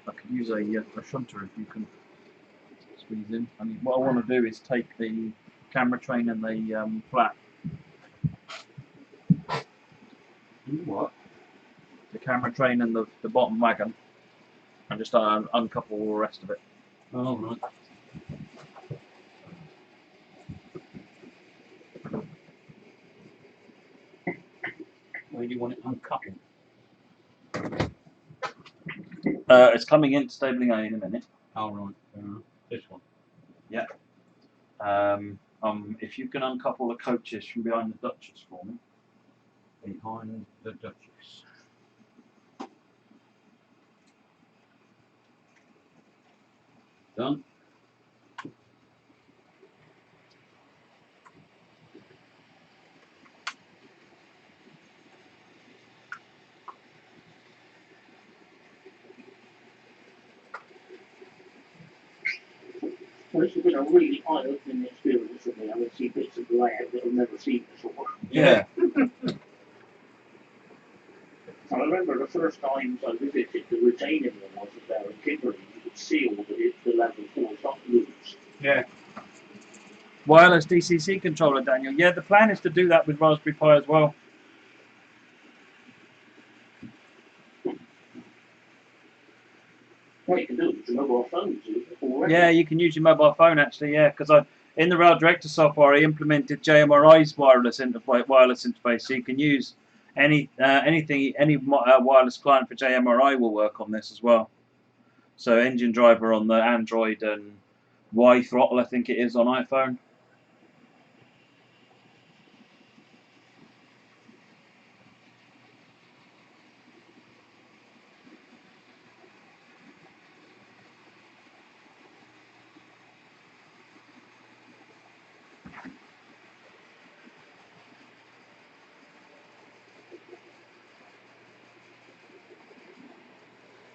I could use a shunter if you can squeeze in. I mean, what I want to do is take the camera train and the flat. What? The camera train and the bottom wagon, and just uncouple all the rest of it. Oh, right. Where do you want it uncoupled? It's coming into stabling A in a minute. Oh, right. This one. Yeah. If you can uncouple the coaches from behind the Duchess for me. Behind the Duchess. Done. Well, this has been a really eye-opening experience for me. I would see bits of layout that I've never seen before. Yeah. I remember the first times I visited the retaining wall was there in Kimberley. You could see all the level 4 top loops. Yeah. Wireless DCC controller, Daniel. Yeah, the plan is to do that with Raspberry Pi as well. What you can do with your mobile phone already. Yeah, you can use your mobile phone actually. Yeah, because in the Rail Director software I implemented JMRI's wireless interface, so you can use any wireless client for JMRI will work on this as well. So Engine Driver on the Android and Y Throttle, I think it is on iPhone.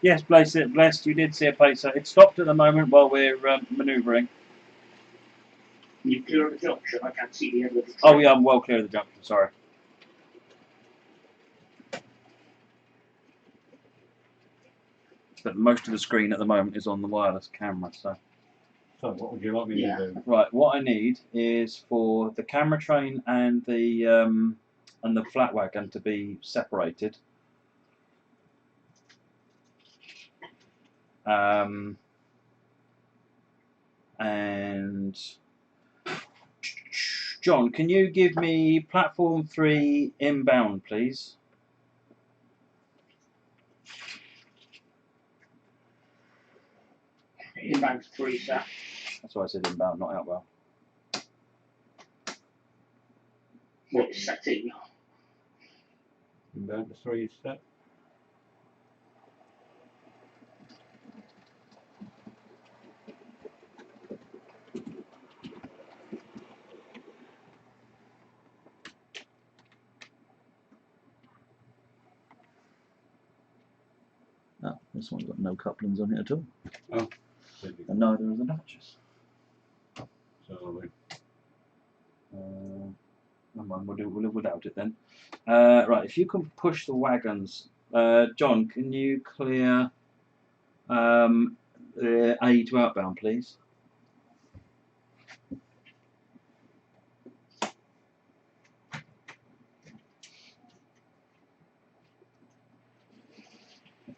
Yes, Blessed, you did see a pacer. It stopped at the moment while we're manoeuvring. You clear the junction, I can't see the end of the train. Oh yeah, I'm well clear of the junction, sorry. But most of the screen at the moment is on the wireless camera, so. So, what would you like me to do? Right, what I need is for the camera train and the flat wagon to be separated. And John, can you give me platform 3 inbound, please? Inbound 3 sat. That's why I said inbound, not outbound. Well, it's setting. Inbound to 3 step. Oh, this one's got no couplings on it at all. Oh. And neither is the Duchess. So, Never mind, we'll do without it then. Right, if you can push the wagons, John, can you clear A to outbound, please?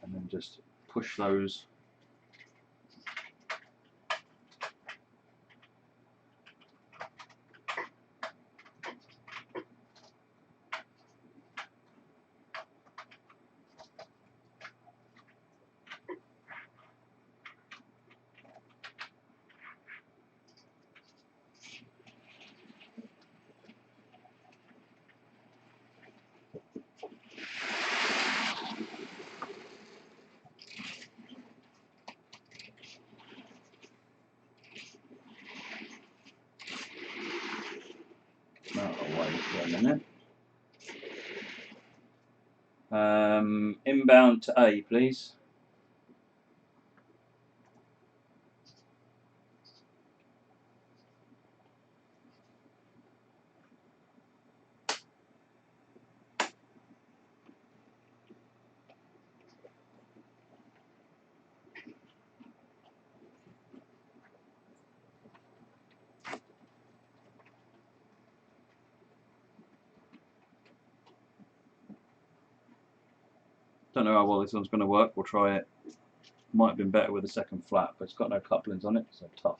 And then just push those. For a minute. Inbound to A, please. Don't know how well this one's going to work. We'll try it. Might have been better with the second flat, but it's got no couplings on it, so tough.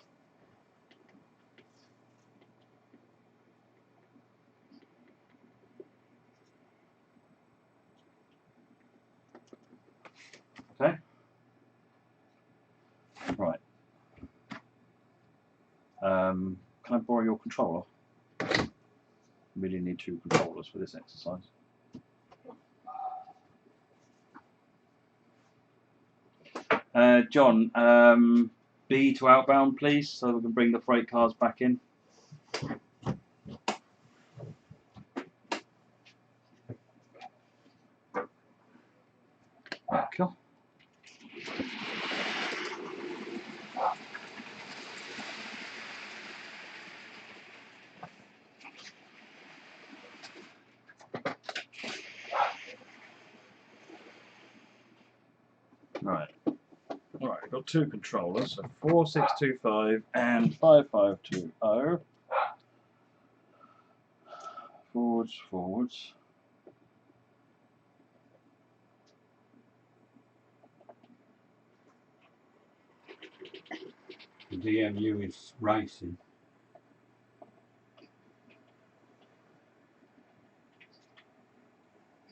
Okay. Right. Can I borrow your controller? Really need 2 controllers for this exercise. John, B to outbound, please, so we can bring the freight cars back in. Cool. Right. Right, we've got 2 controllers, so 4625 and 5520. Forwards, forwards. The DMU is racing.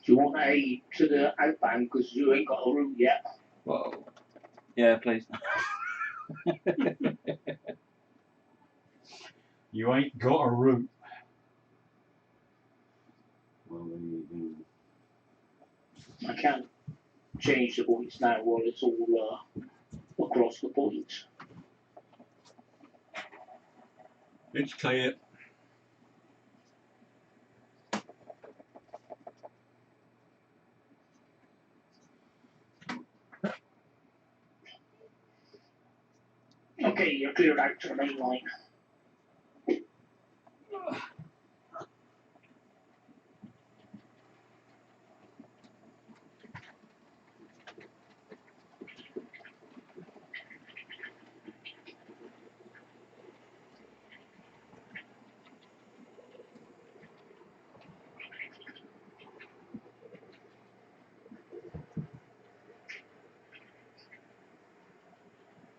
Do you want A to the outbound because you ain't got a route yet? Whoa. Yeah, please. You ain't got a route. Well, there you I can't change the points now while it's all across the points. It's clear. Okay, you're cleared out to the main line.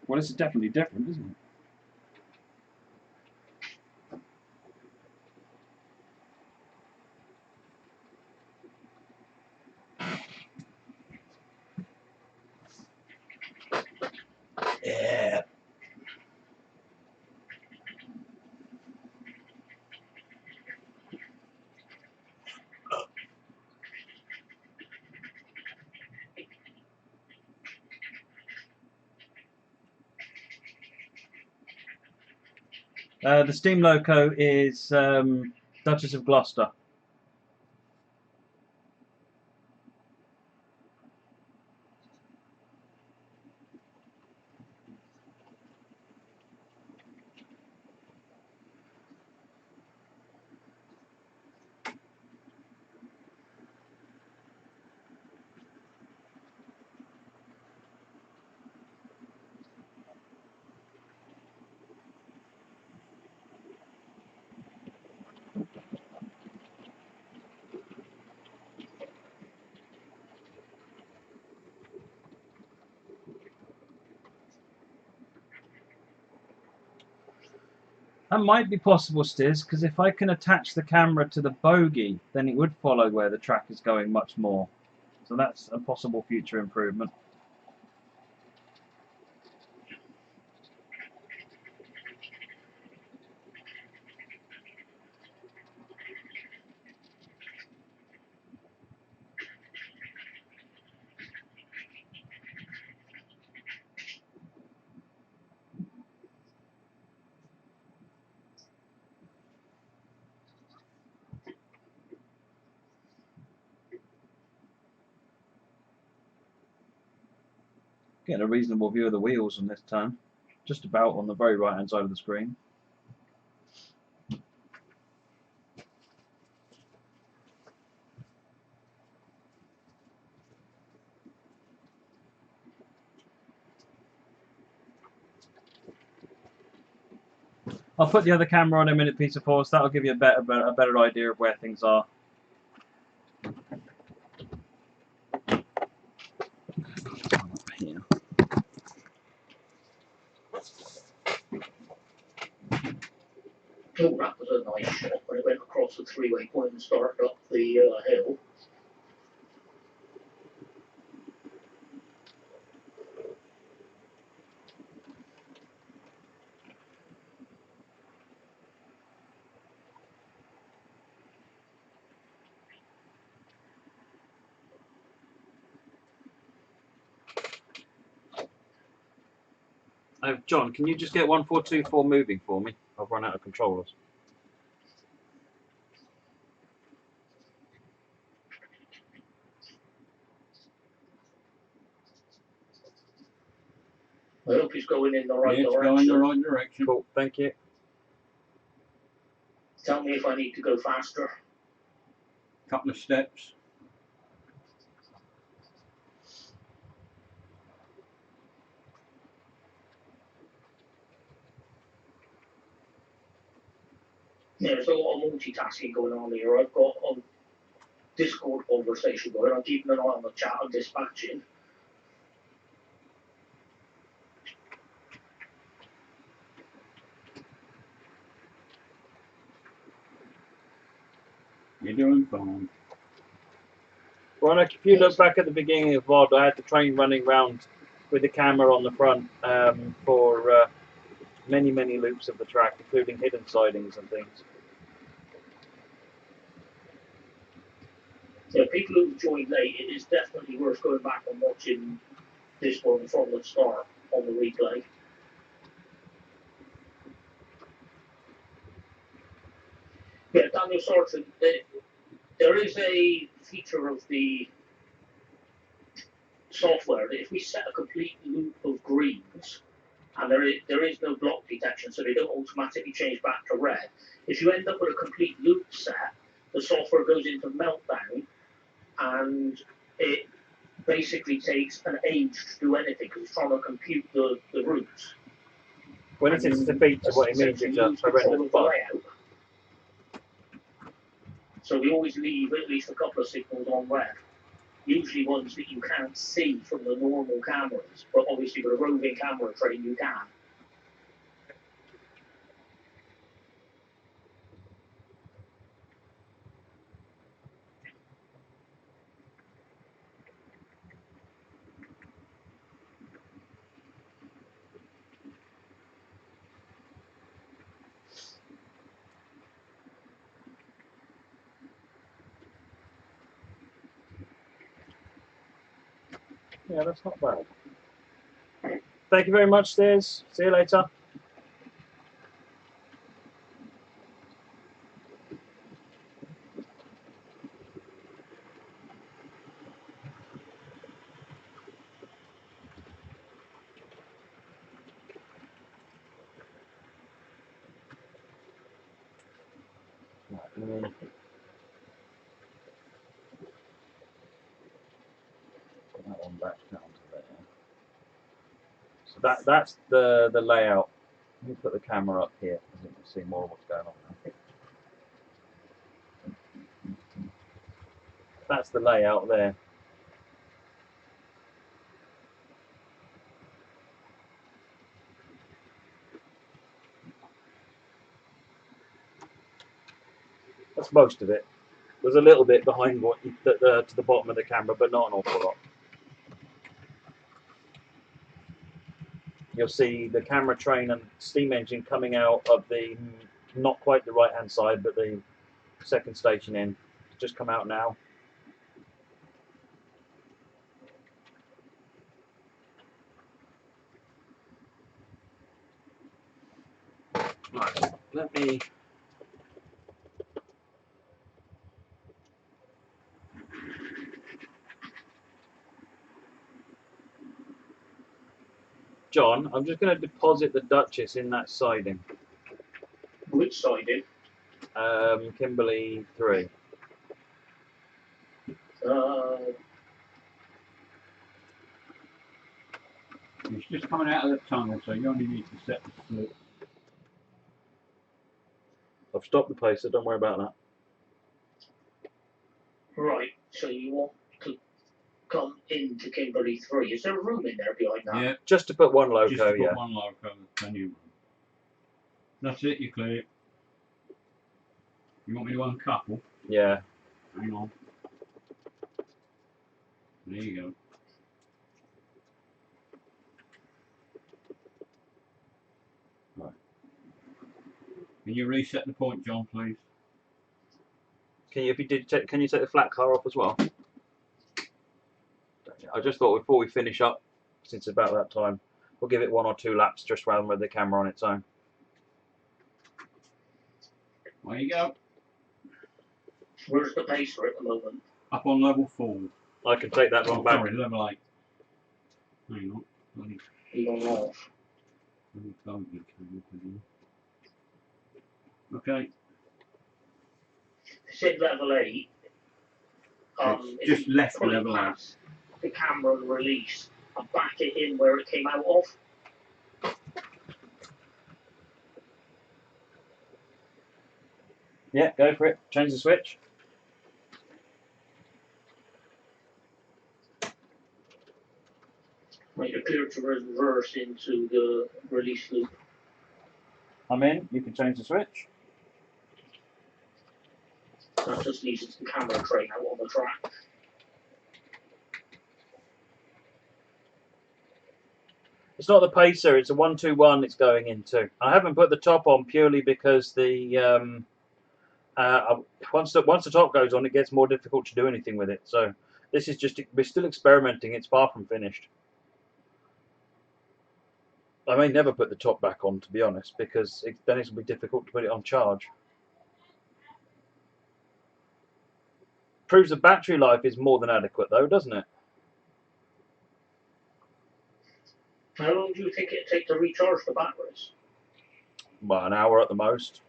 Well, this is definitely different, isn't it? Yeah. The steam loco is Duchess of Gloucester. That might be possible, Stiz, because if I can attach the camera to the bogie, then it would follow where the track is going much more. So that's a possible future improvement. Getting a reasonable view of the wheels on this turn, just about on the very right hand side of the screen. I'll put the other camera on in a minute, Peter Force. That'll give you a better idea of where things are. Here. Oh, that was a nice shot when it went across the three-way point and started up the hill. John, can you just get 1424 moving for me? I've run out of controllers. I hope he's going in the right It's direction. going the right direction. Cool, thank you. Tell me if I need to go faster. Couple of steps. Yeah, there's a lot of multitasking going on here. I've got a Discord conversation going. I'm keeping an eye on the chat and dispatching. You're doing fine. Well, if you look back at the beginning of VOD, I had the train running round with the camera on the front for many loops of the track, including hidden sidings and things. So people who've joined late, it is definitely worth going back and watching this one from the start on the replay. Yeah, Daniel Sargent, there is a feature of the software that if we set a complete loop of greens, and there is no block detection, so they don't automatically change back to red. If you end up with a complete loop set, the software goes into meltdown, and it basically takes an age to do anything because it's trying to compute the routes. When it hits the feature, what it means is just horrendous bug. So we always leave at least a couple of signals on red. Usually ones that you can't see from the normal cameras, but obviously with a roving camera train you can. Yeah, that's not bad. Thank you very much, Steers. See you later. Right, let me put that one back down to there. So that's the layout. Let me put the camera up here so you can see more of what's going on now. That's the layout there. That's most of it. There's a little bit behind what to the bottom of the camera, but not an awful lot. You'll see the camera train and steam engine coming out of the, not quite the right hand side, but the second station in. It's just come out now. Right, let me. John, I'm just going to deposit the Duchess in that siding. Which siding? Kimberley 3. It's just coming out of the tunnel, so you only need to set the slip. I've stopped the pacer, don't worry about that. Right, so you want to come into Kimberley 3. Is there a room in there behind that? Yeah, Just to put one just loco, to put yeah. one loco, plenty of room. That's it, you're clear. You want me to uncouple? Yeah. Hang on. There you go. Right. Can you reset the point, John, please? Can you, if you did, can you take the flat car off as well? I just thought before we finish up, since it's about that time, we'll give it 1 or 2 laps just rather than with the camera on its own. There you go. Where's the pacer at the moment? Up on level 4. I can take that one Oh, back. sorry, level 8. Hang on. Bloody, He's on off. bloody bogey came up again. Okay. Said level 8. It's if just you left pull it level 8. past the camera and release and back it in where it came out of. Yeah, go for it. Change the switch. Make it clear to reverse into the release loop. I'm in. You can change the switch. That just leaves the camera train out on the track. It's not the pacer. It's a 121. It's going into. I haven't put the top on purely because the once the top goes on, it gets more difficult to do anything with it. So this is just, we're still experimenting. It's far from finished. I may never put the top back on, to be honest, because then it's going to be difficult to put it on charge. Proves the battery life is more than adequate, though, doesn't it? How long do you think it'd take to recharge the batteries? Well, an hour at the most.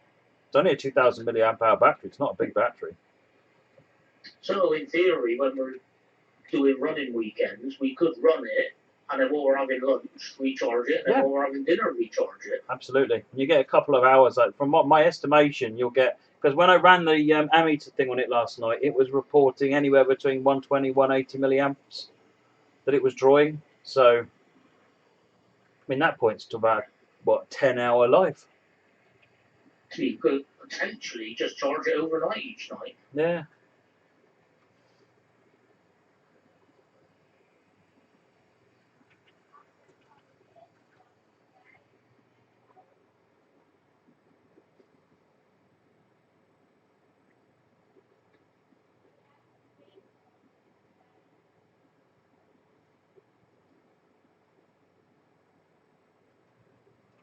It's only a 2000 milliamp hour battery. It's not a big battery. So in theory, when we're doing running weekends, we could run it, and then while we're having lunch, recharge it, and then while we're having dinner, recharge it. Absolutely. You get a couple of hours. Like, from what my estimation, you'll get, because when I ran the ammeter thing on it last night, it was reporting anywhere between 120, 180 milliamps that it was drawing. So, I mean, that points to about, what, 10-hour life. So you could potentially just charge it overnight each night. Yeah.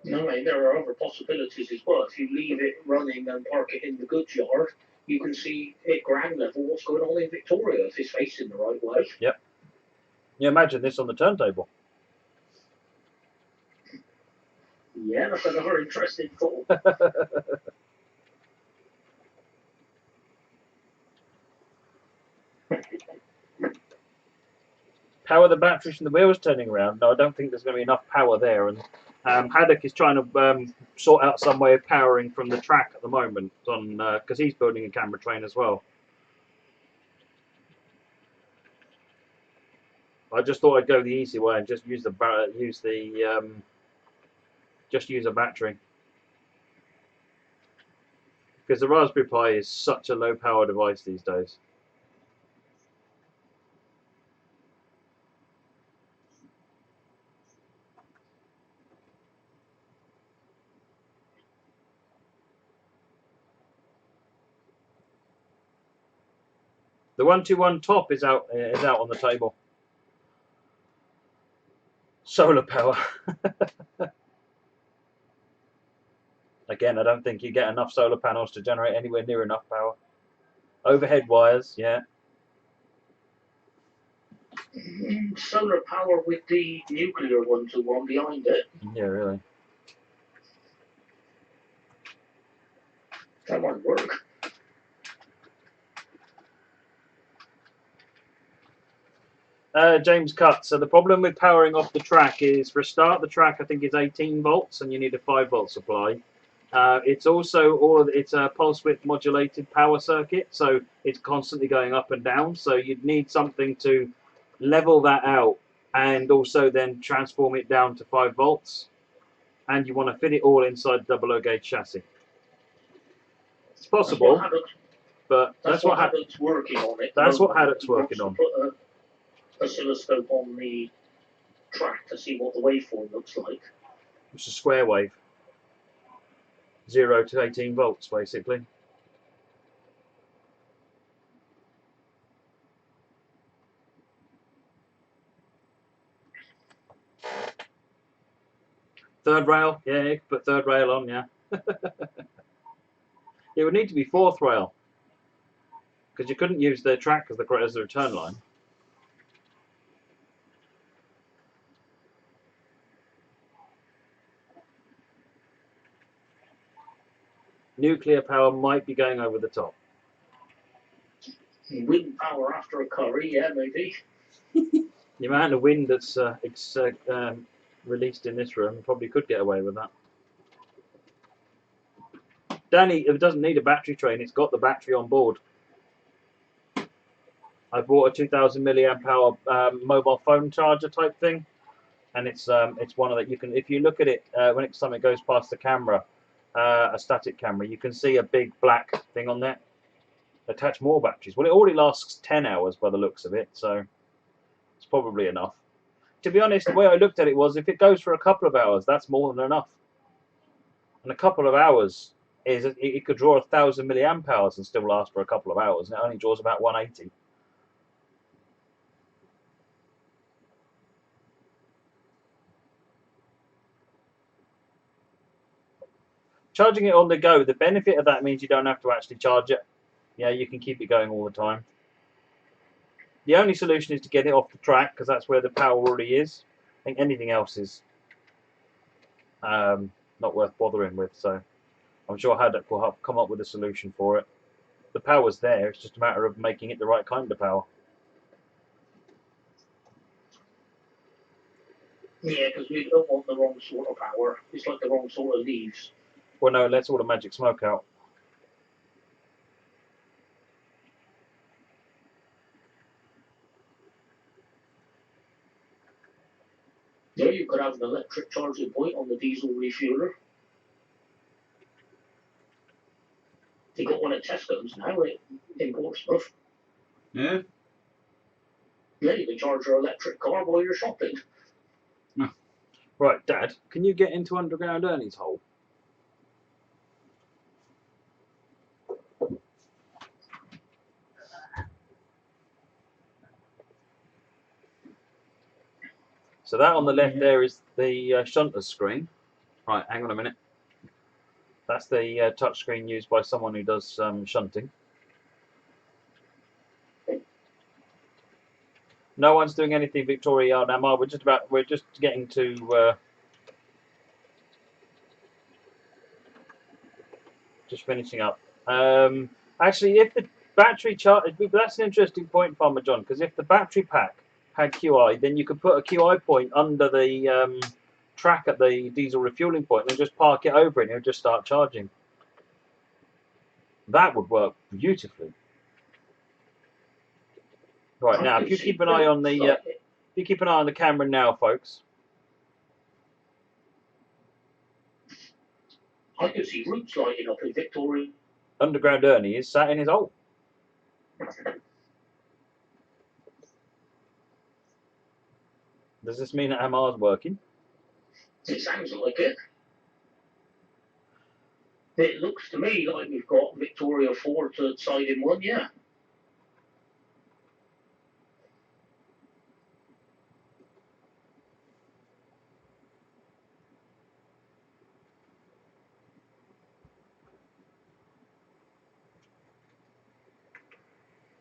No, I mean, there are other possibilities as well. If you leave it running and park it in the goods yard, you can see at ground level what's going on in Victoria if it's facing the right way. Yep. You imagine this on the turntable. Yeah, that's another interesting thought. Power the batteries from the wheels turning around. No, I don't think there's going to be enough power there. And Haddock is trying to sort out some way of powering from the track at the moment, on because he's building a camera train as well. I just thought I'd go the easy way and just use the just use a battery, because the Raspberry Pi is such a low power device these days. The 121 top is out on the table. Solar power. Again, I don't think you get enough solar panels to generate anywhere near enough power. Overhead wires, yeah. Solar power with the nuclear ones who are behind it. Yeah, really. That might work. James Cut. So the problem with powering off the track is, for a start, the track I think is 18 volts, and you need a 5-volt supply. It's also it's a pulse width modulated power circuit, so it's constantly going up and down. So you'd need something to level that out, and also then transform it down to 5 volts. And you want to fit it all inside the 00 gauge chassis. It's possible, but that's what Haddock's working on it. That's what Haddock's working on. Put an oscilloscope on the track to see what the waveform looks like. It's a square wave. 0 to 18 volts, basically. Third rail, yeah, you could put third rail on, yeah. It would need to be fourth rail, because you couldn't use the track as the return line. Nuclear power might be going over the top. Wind power after a curry, yeah, maybe. The amount of wind that's released in this room probably could get away with that. Danny, it doesn't need a battery train, it's got the battery on board. I bought a 2000 milliamp hour mobile phone charger type thing, and it's one of that you can, if you look at it when something goes past the camera, a static camera, you can see a big black thing on there. Attach more batteries. Well, it already lasts 10 hours by the looks of it, so it's probably enough. To be honest, the way I looked at it was, if it goes for a couple of hours, that's more than enough. And a couple of hours is, it could draw 1000 milliamp hours and still last for a couple of hours, and it only draws about 180. Charging it on the go, the benefit of that means you don't have to actually charge it. Yeah, you can keep it going all the time. The only solution is to get it off the track, because that's where the power already is. I think anything else is not worth bothering with, so I'm sure Haddock will come up with a solution for it. The power's there, it's just a matter of making it the right kind of power. Yeah, because we don't want the wrong sort of power. It's like the wrong sort of leaves. Well, no, it lets all the magic smoke out. Yeah, you could have an electric charging point on the diesel refueler. They got one at Tesco's now in Portsmouth. Yeah? Yeah, you can charge your electric car while you're shopping. Right, Dad, can you get into Underground Ernie's hole? So that on the left there is the shunter screen. Right, hang on a minute. That's the touch screen used by someone who does shunting. No one's doing anything Victoria Yard now. We're just getting to just finishing up. Actually, if the battery charge, that's an interesting point, Farmer John, because if the battery pack had QI, then you could put a QI point under the track at the diesel refueling point and just park it over it and it would just start charging. That would work beautifully. Right, now if you keep an eye on the camera now, folks. I can see roots lighting up in Victoria. Underground Ernie is sat in his hole. Does this mean that MR's working? It sounds like it. It looks to me like we've got Victoria 4 to side in one, yeah.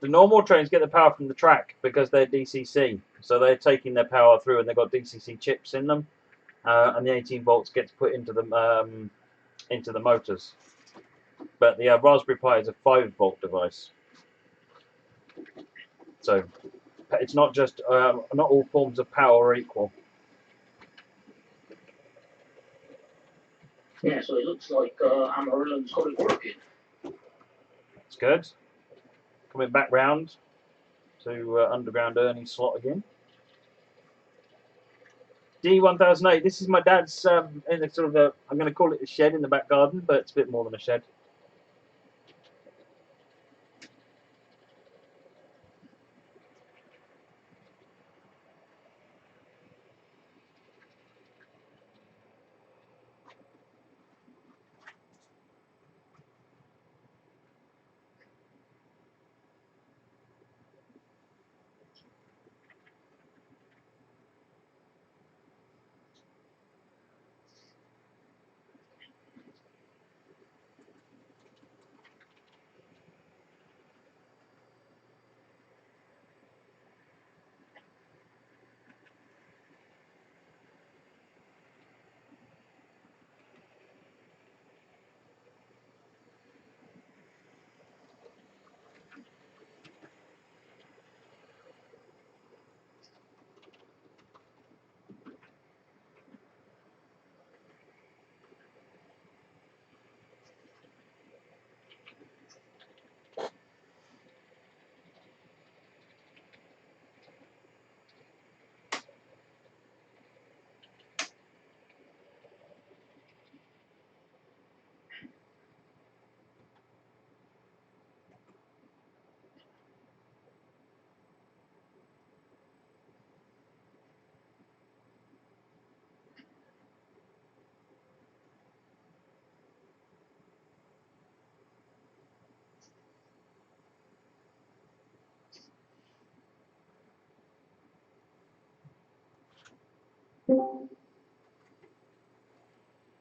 The normal trains get the power from the track because they're DCC. So they're taking their power through, and they've got DCC chips in them, and the 18 volts gets put into the motors. But the Raspberry Pi is a 5-volt device, so it's not just not all forms of power are equal. Yeah, so it looks like Amarillo's got it working. That's good. Coming back round to Underground Ernie slot again. D1008. This is my dad's in a sort of a, I'm going to call it a shed in the back garden, but it's a bit more than a shed.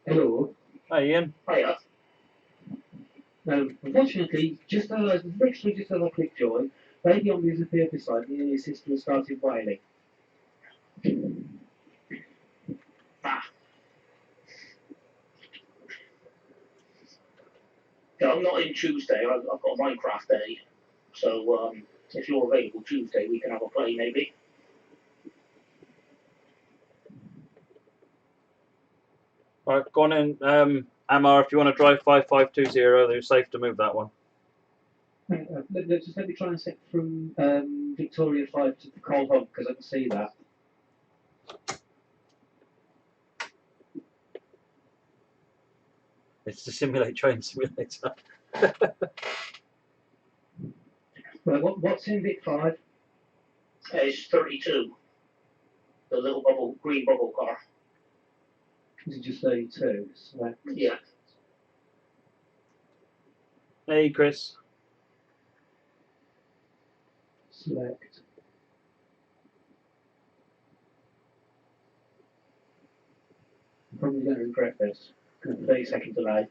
Hello. Hey Ian. Hiya. Unfortunately, literally just as a quick joy, baby on the disappeared beside me and his sister started wailing. Ah. Yeah, I'm not in Tuesday. I've got a Minecraft day. So, if you're available Tuesday, we can have a play maybe. All right, go on in, Amar. If you want to drive 5520, they're safe to move that one. Let me try and set through Victoria 5 to the Cold Hump because I can see that. It's the simulate train simulator. Right, what's in Vic 5? It's 32. The little green bubble car. Is it just 32? So yeah. Hey Chris. Select. I'm probably going to regret this. 30-second delay.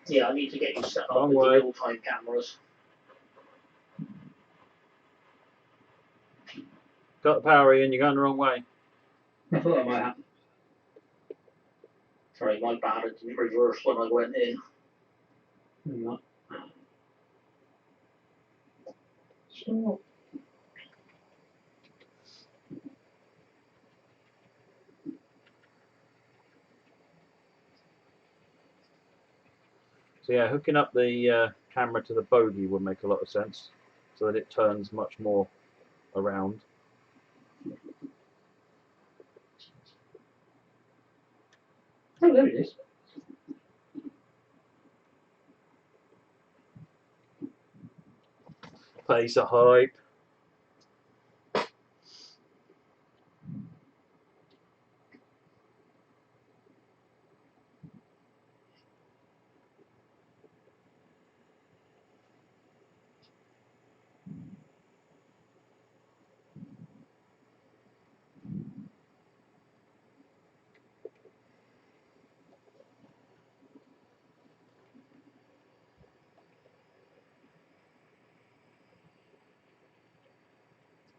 Yeah, I need to get you set up Wrong with way. the real-time cameras. Got the power in, you're going the wrong way. I thought that might happen. Sorry, my bad. It didn't reverse when I went in. No. Stop. So yeah, hooking up the camera to the bogie would make a lot of sense, so that it turns much more around. Oh, there it is. Pace of hype.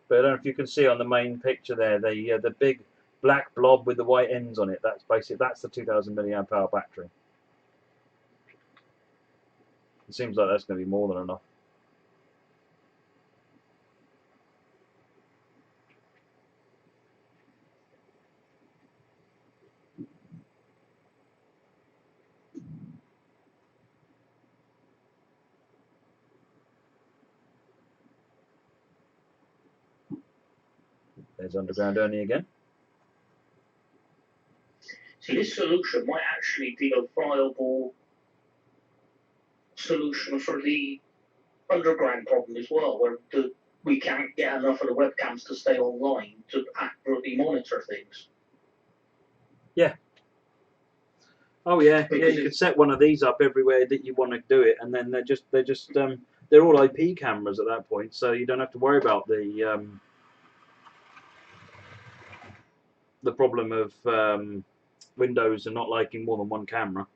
But I don't know if you can see on the main picture there, the big black blob with the white ends on it. That's the 2000 milliamp hour battery. It seems like that's going to be more than enough. There's Underground Ernie again. See, this solution might actually be a viable solution for the underground problem as well, where we can't get enough of the webcams to stay online to accurately monitor things. Yeah. Oh yeah, yeah. Because You could set one of these up everywhere that you want to do it, and then they're all IP cameras at that point, so you don't have to worry about the problem of Windows and not liking more than one camera.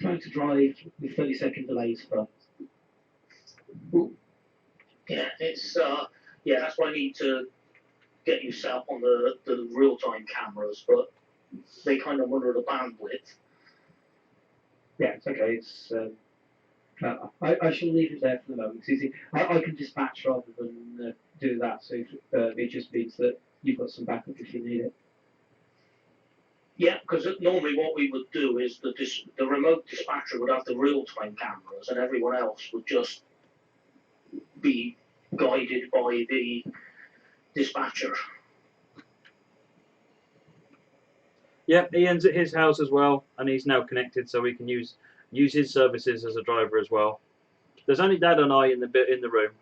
Trying to drive with 30-second delays for. Yeah, it's yeah. That's why I need to get you set up on the real-time cameras, but they kind of wonder the bandwidth. Yeah, it's okay. It's I shall leave it there for the moment. See, I can dispatch rather than do that. So it just means that you've got some backup if you need it. Yeah, because normally what we would do is the remote dispatcher would have the real-time cameras, and everyone else would just be guided by the dispatcher. Yep, Ian's at his house as well, and he's now connected, so we can use his services as a driver as well. There's only Dad and I in the room.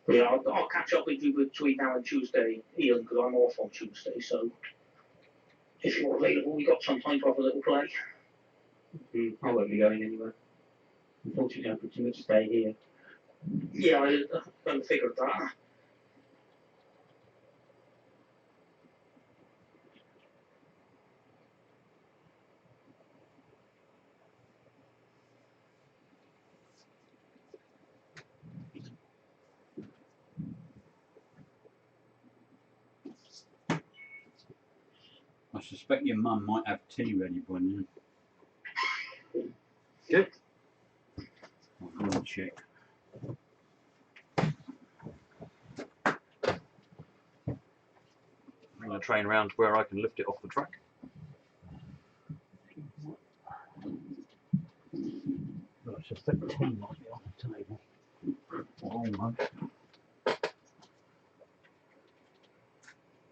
Yeah, I'll catch up with you between now and Tuesday, Ian, because I'm off on Tuesday. So if you're available, we got some time to have a little play. I won't be going anywhere. Unfortunately, I pretty much stay here. Yeah, I figured that. I suspect your mum might have tea ready by now. Good. I'll go and check. I'm going to train around to where I can lift it off the track. I suspect tea might be on the table. Almost.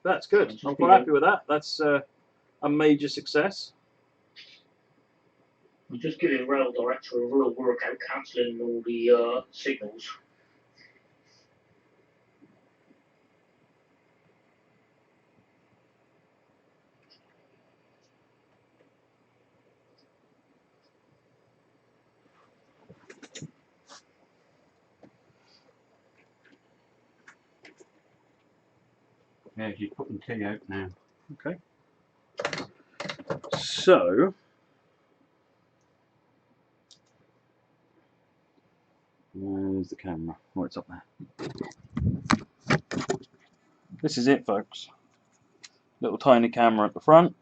That's good. I'm quite happy with that. That's a major success. I'm just giving Rail Director a real workout cancelling all the signals. Yeah, she's putting tea out now. Okay. So, where's the camera? Oh, it's up there. This is it, folks. Little tiny camera at the front,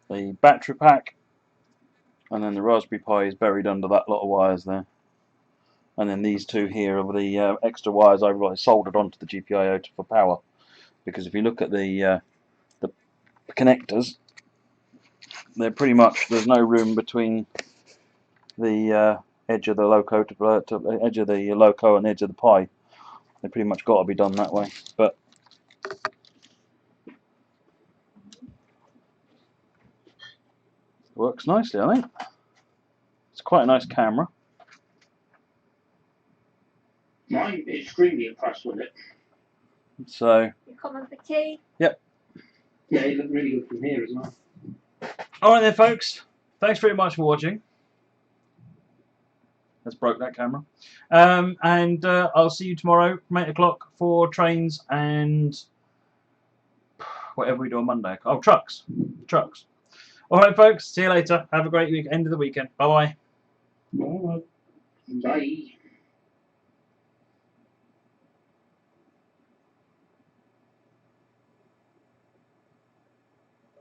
the battery pack, and then the Raspberry Pi is buried under that lot of wires there. And then these two here are the extra wires I've soldered onto the GPIO for power. Because if you look at the connectors, they're pretty much, there's no room between the edge of the loco to edge of the loco and the edge of the Pi. They pretty much got to be done that way. But works nicely, I think. It's quite a nice camera. I'm extremely impressed with it. So, You coming for tea? yep. Yeah, it looked really good from here as well. Alright then, folks. Thanks very much for watching. has broke that camera. And I'll see you tomorrow from 8 o'clock for trains and whatever we do on Monday. Oh, trucks. All right, folks. See you later. Have a great week. End of the weekend. Bye-bye. Bye.